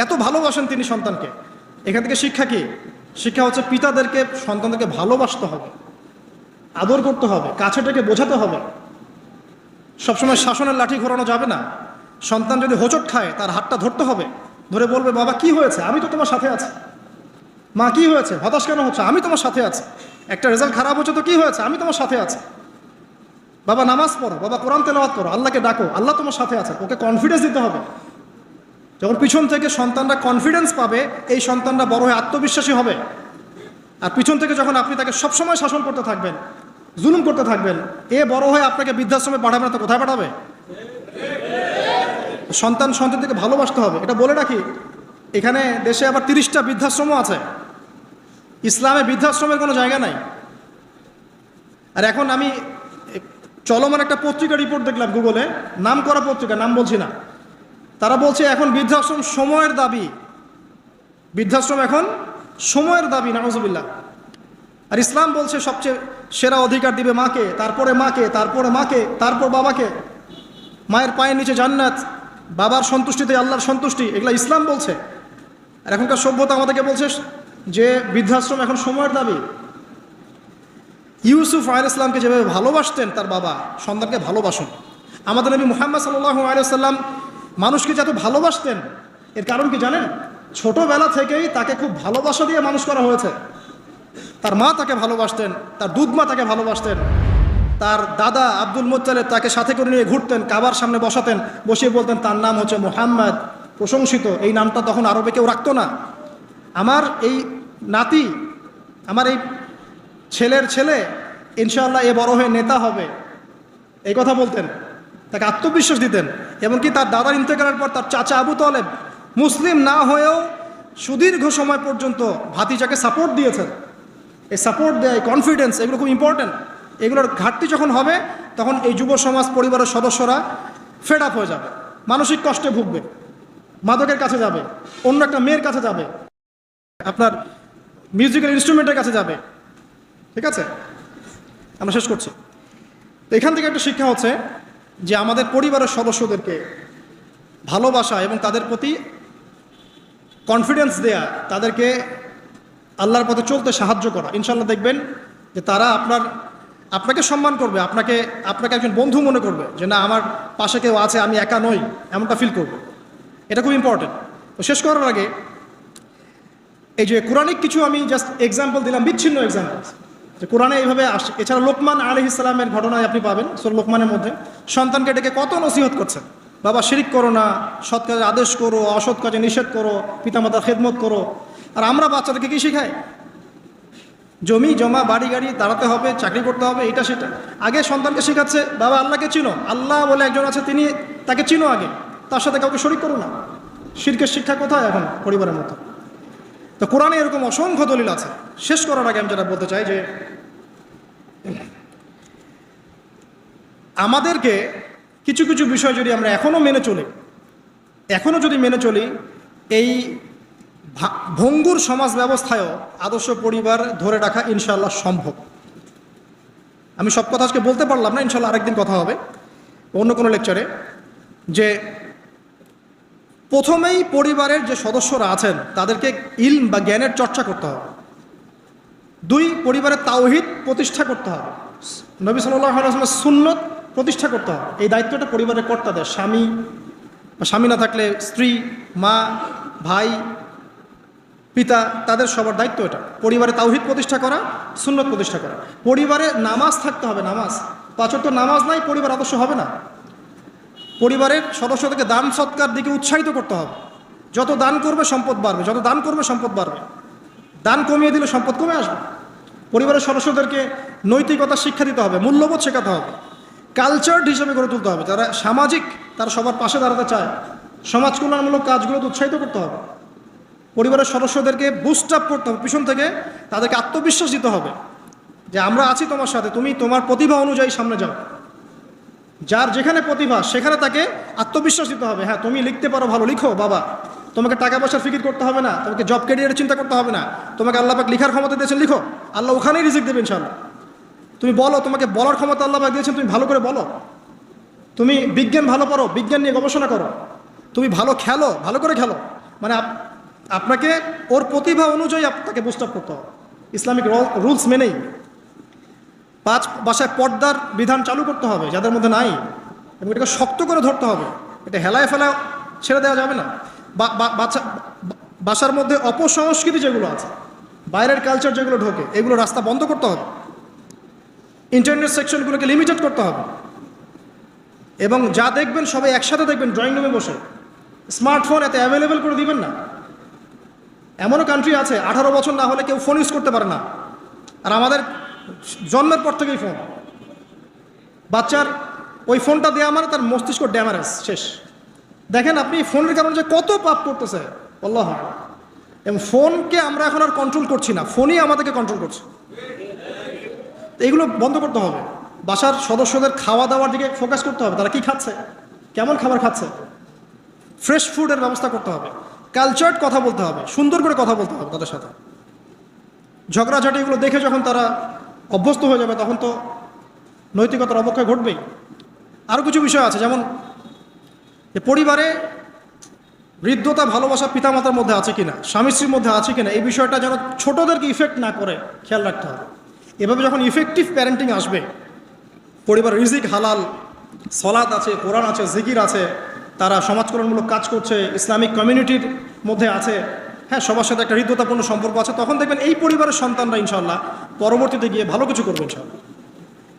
Speaker 1: এত ভালোবাসেন তিনি সন্তানকে। এখান থেকে শিক্ষা কি? শিক্ষা হচ্ছে পিতাদেরকে, সন্তানদেরকে ভালোবাসতে হবে, আদর করতে হবে, কাছে থেকে বোঝাতে হবে। সবসময় শাসনের লাঠি ঘোরানো যাবে না। সন্তান যদি হোঁচট খায়, তার হাতটা ধরতে হবে, ধরে বলবে বাবা কি হয়েছে, আমি তো তোমার সাথে আছি। মা কি হয়েছে, হতাশ কেন হচ্ছে, আমি তোমার সাথে আছি। একটা রেজাল্ট খারাপ হচ্ছে তো কি হয়েছে, আমি তোমার সাথে আছি। বাবা নামাজ পড়ো, বাবা কোরআন তেলাওয়াত করো, আল্লাহকে ডাকো, আল্লাহ তোমার সাথে আছে। ওকে কনফিডেন্স দিতে হবে। যখন পিছন থেকে সন্তানরা কনফিডেন্স পাবে, এই সন্তানরা বড় হয়ে আত্মবিশ্বাসী হবে। আর পিছন থেকে যখন আপনি তাকে সবসময় শাসন করতে থাকবেন, জুলুম করতে থাকবেন, এ বড় হয়ে আপনাকে বৃদ্ধাশ্রমে পাঠাবে না তো কোথায় পাঠাবে? সন্তানদেরকে ভালোবাসতে হবে। এটা বলে রাখি, এখানে দেশে আবার 30টা বৃদ্ধাশ্রমও আছে। ইসলামে বৃদ্ধাশ্রমের কোনো জায়গা নাই। আর এখন আমি চলমান একটা পত্রিকা রিপোর্ট দেখলাম গুগলে, নাম করা পত্রিকা, নাম বলছি না, তারা বলছে এখন বৃদ্ধাশ্রম সময়ের দাবি, বৃদ্ধাশ্রম এখন সময়ের দাবি, নাউজুবিল্লাহ। আর ইসলাম বলছে সবচেয়ে সেরা অধিকার দিবে মাকে, তারপরে মাকে, তারপরে মাকে, তারপর বাবাকে। মায়ের পায়ের নিচে জান্নাত, বাবার সন্তুষ্টিতে আল্লাহর সন্তুষ্টি, এগুলা ইসলাম বলছে। আর এখনকার সভ্যতা আমাদেরকে বলছে যে বৃদ্ধাশ্রম এখন সময়ের দাবি। ইউসুফ আলাইহিস সালামকে যেভাবে ভালোবাসতেন তার বাবা, সন্তানকে ভালোবাসুন। আমাদের নবী মুহাম্মদ সাল্লাল্লাহু আলাইহি ওয়াসাল্লাম মানুষকে যত ভালোবাসতেন, এর কারণ কি জানেন? ছোটবেলা থেকেই তাকে খুব ভালোবাসা দিয়ে মানুষ করা হয়েছে। তার মা তাকে ভালোবাসতেন, তার দুধমা তাকে ভালোবাসতেন, তার দাদা আব্দুল মুত্তালিব তাকে সাথে করে নিয়ে ঘুরতেন, কাবার সামনে বসাতেন, বসিয়ে বলতেন তার নাম হচ্ছে মুহাম্মদ, প্রশংসিত। এই নামটা তখন আরবে কেউ রাখতো না। আমার এই নাতি, আমার এই ছেলের ছেলে ইনশাআল্লাহ এ বড় হয়ে নেতা হবে, এই কথা বলতেন, তাকে আত্মবিশ্বাস দিতেন। এমনকি তার দাদার ইন্তেকালের পর তার চাচা আবু তালেব মুসলিম না হয়েও সুদীর্ঘ সময় পর্যন্ত ভাতিজাকে সাপোর্ট দিয়েছেন। এই সাপোর্ট দেয়, কনফিডেন্স, এগুলো খুব ইম্পর্ট্যান্ট। এগুলোর ঘাটতি যখন হবে তখন এই যুব সমাজ পরিবারের সদস্যরা ফেড আপ হয়ে যাবে, মানসিক কষ্টে ভুগবে, মাদকের কাছে যাবে, অন্য একটা মেয়ের কাছে যাবে, আপনার মিউজিক্যাল ইনস্ট্রুমেন্টের কাছে যাবে। ঠিক আছে, আমরা শেষ করছি। তো এখান থেকে একটা শিক্ষা হচ্ছে যে আমাদের পরিবারের সদস্যদেরকে ভালোবাসা এবং তাদের প্রতি কনফিডেন্স দেয়া, তাদেরকে আল্লাহর পথে চলতে সাহায্য করা। ইনশাআল্লাহ দেখবেন যে তারা আপনাকে সম্মান করবে, আপনাকে একজন বন্ধু মনে করবে, যে না আমার পাশে কেউ আছে, আমি একা নই, এমনটা ফিল করবে। এটা খুব ইম্পর্টেন্ট। তো শেষ করার আগে এই যে কোরআনিক কিছু আমি জাস্ট এক্সাম্পল দিলাম, বিচ্ছিন্ন এক্সাম্পল যে কোরআনে এইভাবে আসে। এছাড়া লোকমান আলাইহিস সালামের ঘটনায় আপনি পাবেন সূরা লোকমানের মধ্যে, সন্তানকে ডেকে কত নসিহত করছেন, বাবা শিরিক করো না, সৎ কাজে আদেশ করো, অসৎ কাজে নিষেধ করো, পিতামাতার খেদমত করো। আর আমরা বাচ্চাদেরকে কি শেখাই? জমি জমা, বাড়ি গাড়ি, দাঁড়াতে হবে, চাকরি করতে হবে, এটা সেটা। আগে সন্তানকে শেখাচ্ছে বাবা আল্লাহকে চিনো, আল্লাহ বলে একজন আছে, তিনি, তাকে চিনো আগে, তার সাথে কাউকে শরিক করো না। শিরকের শিক্ষা কোথায় এখন পরিবারের মতো? তো কোরআনে এরকম অসংখ্য দলিল আছে। শেষ করার আগে আমি যেটা বলতে চাই যে আমাদেরকে কিছু কিছু বিষয় যদি আমরা এখনও যদি মেনে চলি, এই ভঙ্গুর সমাজ ব্যবস্থায়ও আদর্শ পরিবার ধরে রাখা ইনশাআল্লাহ সম্ভব। আমি সব কথা আজকে বলতে পারলাম না, ইনশাআল্লাহ আরেকদিন কথা হবে অন্য কোনো লেকচারে। যে প্রথমেই পরিবারের যে সদস্যরা আছেন তাদেরকে ইলম বা জ্ঞানের চর্চা করতে হবে। 2, পরিবারের তাওহীদ প্রতিষ্ঠা করতে হবে, নবী সাল্লাল্লাহু আলাইহি ওয়াসাল্লামের সুন্নত প্রতিষ্ঠা করতে হবে। এই দায়িত্বটা পরিবারের কর্তাদের, স্বামী বা স্বামী না থাকলে স্ত্রী, মা, ভাই, পিতা, তাদের সবার দায়িত্ব এটা। পরিবারে তাওহীদ প্রতিষ্ঠা করা, সুন্নত প্রতিষ্ঠা করা। পরিবারে নামাজ থাকতে হবে, নামাজ, 5 ওয়াক্ত নামাজ নাই পরিবার আদর্শ হবে না। পরিবারের সদস্যদেরকে দান সৎকার দিকে উৎসাহিত করতে হবে। যত দান করবে সম্পদ বাড়বে, যত দান করবে সম্পদ বাড়বে। দান কমিয়ে দিলে সম্পদ কমে আসবে। পরিবারের সদস্যদেরকে নৈতিকতা শিক্ষা দিতে হবে, মূল্যবোধ শেখাতে হবে, কালচার্ড হিসেবে গড়ে তুলতে হবে। যারা সামাজিক, তারা সবার পাশে দাঁড়াতে চায়, সমাজ কল্যাণমূলক কাজগুলোতে উৎসাহিত করতে হবে। পরিবারের সদস্যদেরকে বুস্ট আপ করতে হবে, পিছন থেকে তাদেরকে আত্মবিশ্বাস দিতে হবে যে আমরা আছি তোমার সাথে, তুমি তোমার প্রতিভা অনুযায়ী সামনে যাও। যার যেখানে প্রতিভা সেখানে তাকে আত্মবিশ্বাস দিতে হবে। হ্যাঁ, তুমি লিখতে পারো, ভালো লিখো বাবা, তোমাকে টাকা পয়সার ফিকির করতে হবে না, তোমাকে জব ক্যারিয়ারের চিন্তা করতে হবে না, তোমাকে আল্লাহ পাক লিখার ক্ষমতা দিয়েছেন, লিখো, আল্লাহ ওখানেই রিজিক দেবে ইনশাআল্লাহ। তুমি বলো, তোমাকে বলার ক্ষমতা আল্লাহ পাক দিয়েছেন, তুমি ভালো করে বলো। তুমি বিজ্ঞান ভালো পড়ো, বিজ্ঞান নিয়ে গবেষণা করো। তুমি ভালো খেলো, ভালো করে খেলো। মানে আপনাকে ওর প্রতিভা অনুযায়ী তাকে বুস্ট আপ করতে হবে, ইসলামিক রুলস মেনেই। 5, বাসায় পর্দার বিধান চালু করতে হবে যাদের মধ্যে নাই, এবং এটাকে শক্ত করে ধরতে হবে। এটা হেলায় ফেলায় ছেড়ে দেওয়া যাবে না। বাসার মধ্যে অপসংস্কৃতি যেগুলো আছে, বাইরের কালচার যেগুলো ঢোকে, এগুলো রাস্তা বন্ধ করতে হবে। ইন্টারনেট সেকশনগুলোকে লিমিটেড করতে হবে। এবং যা দেখবেন সবাই একসাথে দেখবেন, ড্রয়িং রুমে বসে। স্মার্টফোন এত অ্যাভেলেবেল করে দিবেন না। এমনও কান্ট্রি আছে 18 বছর না হলে কেউ ফোন ইউজ করতে পারে না, আর আমাদের জন্মের পর থেকেই ফোন। বাচ্চার ওই ফোনটা দেওয়া মানে তার মস্তিষ্ক ড্যামারেজ শেষ। দেখেন আপনি ফোনের কারণে যে কত পাপ করতেছে, আল্লাহ। এবং ফোনকে আমরা এখন আর কন্ট্রোল করছি না, ফোনই আমাদেরকে কন্ট্রোল করছে। এইগুলো বন্ধ করতে হবে। বাসার সদস্যদের খাওয়া দাওয়ার দিকে ফোকাস করতে হবে, তারা কি খাচ্ছে, কেমন খাবার খাচ্ছে, ফ্রেশ ফুডের ব্যবস্থা করতে হবে, কালচার্ড কথা বলতে হবে, সুন্দর করে কথা বলতে হবে তাদের সাথে। ঝগড়াঝাটি এগুলো দেখে যখন তারা অভ্যস্ত হয়ে যাবে তখন তো নৈতিকতার অবক্ষয় ঘটবেই। আরও কিছু বিষয় আছে, যেমন যে পরিবারে হৃদ্যতা ভালোবাসা পিতামাতার মধ্যে আছে কিনা, স্বামী স্ত্রীর মধ্যে আছে কিনা, এই বিষয়টা যেন ছোটদেরকে ইফেক্ট না করে খেয়াল রাখতে হবে। এভাবে যখন ইফেক্টিভ প্যারেন্টিং আসবে, পরিবার রিজিক হালাল, সলাত আছে, কোরআন আছে, জিকির আছে, তারা সমাজকল্যাণমূলক কাজ করছে, ইসলামিক কমিউনিটির মধ্যে আছে, হ্যাঁ, সবার সাথে একটা হৃদ্যতাপূর্ণ সম্পর্ক আছে, তখন দেখবেন এই পরিবারের সন্তানরা ইনশাআল্লাহ পরবর্তীতে গিয়ে ভালো কিছু করবে ইনশাআল্লাহ।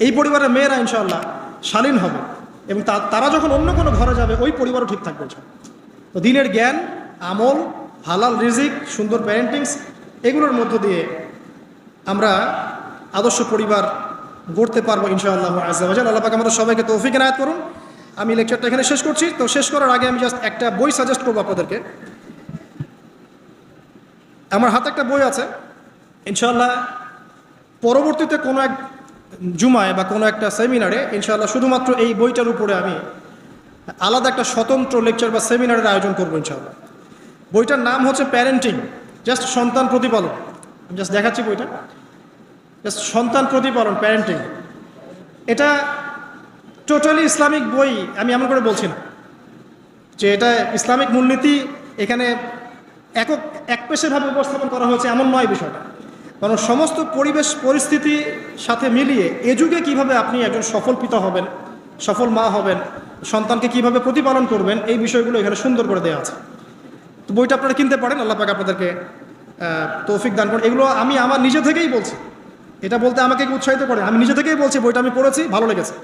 Speaker 1: এই পরিবারের মেয়েরা ইনশাআল্লাহ শালীন হবে, এবং তারা যখন অন্য কোনো ঘরে যাবে ওই পরিবারও ঠিক থাকবে ইনশাআল্লাহ। তো দিনের জ্ঞান, আমল, হালাল রিজিক, সুন্দর প্যারেন্টিংস, এগুলোর মধ্য দিয়ে আমরা আদর্শ পরিবার গড়তে পারবো ইনশাআল্লাহ আজ্জা ওয়া জাল। আল্লাহ পাক আমাদের সবাইকে তৌফিক এনায়েত করুন। আমি লেকচারটা এখানে শেষ করছি। তো শেষ করার আগে আমি জাস্ট একটা বই সাজেস্ট করবো আপনাদেরকে। আমার হাতে একটা বই আছে, ইনশাআল্লাহ পরবর্তীতে কোনো এক জুমায় বা কোনো একটা সেমিনারে ইনশাআল্লাহ শুধুমাত্র এই বইটার উপরে আমি আলাদা একটা স্বতন্ত্র লেকচার বা সেমিনারের আয়োজন করবো ইনশাআল্লাহ। বইটার নাম হচ্ছে প্যারেন্টিং, জাস্ট সন্তান প্রতিপালন। আমি জাস্ট দেখাচ্ছি বইটা, জাস্ট সন্তান প্রতিপালন, প্যারেন্টিং। এটা টোটালি ইসলামিক বই, আমি এমন করে বলছি না যে এটা ইসলামিক মূলনীতি এখানে একপেশেভাবে উপস্থাপন করা হয়েছে, এমন নয় বিষয়টা। কারণ সমস্ত পরিবেশ পরিস্থিতির সাথে মিলিয়ে এ যুগে কীভাবে আপনি একজন সফল পিতা হবেন, সফল মা হবেন, সন্তানকে কীভাবে প্রতিপালন করবেন, এই বিষয়গুলো এখানে সুন্দর করে দেওয়া আছে। তো বইটা আপনারা কিনতে পারেন, আল্লাহ পাক আপনাদেরকে তৌফিক দান করুন। এগুলো আমি আমার নিজে থেকেই বলছি, এটা বলতে আমাকে উৎসাহিত করে, আমি নিজে থেকেই বলছি, বইটা আমি পড়েছি, ভালো লেগেছে।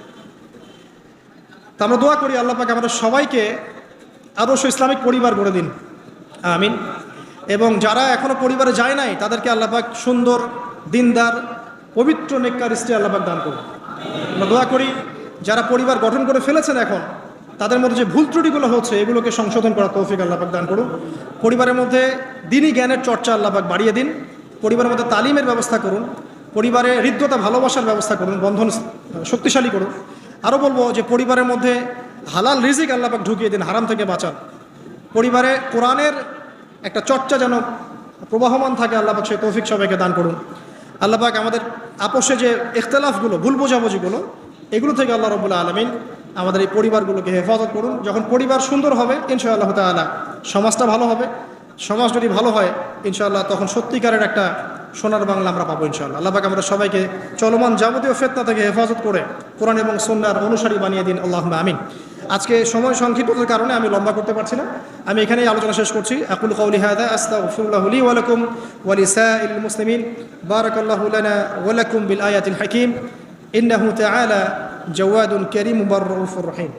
Speaker 1: তা আমরা দোয়া করি আল্লাহ পাক আমাদের সবাইকে আদর্শ ইসলামিক পরিবার গড়ে দিন, আমিন। এবং যারা এখনও পরিবারে যায় নাই তাদেরকে আল্লাহ পাক সুন্দর, দিনদার, পবিত্র, নেককার স্ত্রী আল্লাহ পাক দান করুন। আমরা দোয়া করি যারা পরিবার গঠন করে ফেলেছেন এখন, তাদের মধ্যে যে ভুল ত্রুটিগুলো হচ্ছে এগুলোকে সংশোধন করার তৌফিক আল্লাহ পাক দান করুন। পরিবারের মধ্যে দ্বীনি জ্ঞানের চর্চা আল্লাহ পাক বাড়িয়ে দিন। পরিবারের মধ্যে তালিমের ব্যবস্থা করুন, পরিবারে হৃদ্যতা ভালোবাসার ব্যবস্থা করুন, বন্ধন শক্তিশালী করুন। আরও বলবো যে পরিবারের মধ্যে হালাল রিজিক আল্লাহ পাক ঢুকিয়ে দিন, হারাম থেকে বাঁচান। পরিবারে কোরআনের একটা চর্চা যেন প্রবাহমান থাকে, আল্লাহ পাক সেই তৌফিক সবাইকে দান করুন। আল্লাহ পাক আমাদের আপোষে যে ইখতিলাফগুলো, ভুল বোঝাবুঝিগুলো, এগুলো থেকে আল্লাহ রাব্বুল আলামিন আমাদের এই পরিবারগুলোকে হেফাজত করুন। যখন পরিবার সুন্দর হবে ইনশাআল্লাহ তাআলা সমাজটা ভালো হবে। সমাজ যদি ভালো হয় ইনশাআল্লাহ তখন সত্যিকারের একটা সোনার বাংলা আমরা পাবো ইনশাআল্লাহ। আল্লাহ পাক আমরা সবাইকে চলমান যাবতীয় ফিতনা থেকে হেফাজত করে কোরআন এবং সুন্নাহর অনুসারী বানিয়ে দিন, আল্লাহুম্মা আমিন। আজকে সময় সংক্ষিপ্ততার কারণে আমি লম্বা করতে পারছি না, আমি এখানেই আলোচনা শেষ করছি। আকুলু কওলি হাযা আস্তাগফিরুল্লাহ লি ওয়া লাকুম ওয়া লিসাইরিল মুসলিমিন। বারাকাল্লাহু লানা ওয়া লাকুম বিল আয়াতিল হাকীম। ইন্নাহু তাআলা জাওয়াদুন কারীমুর রাউফুর রহিম।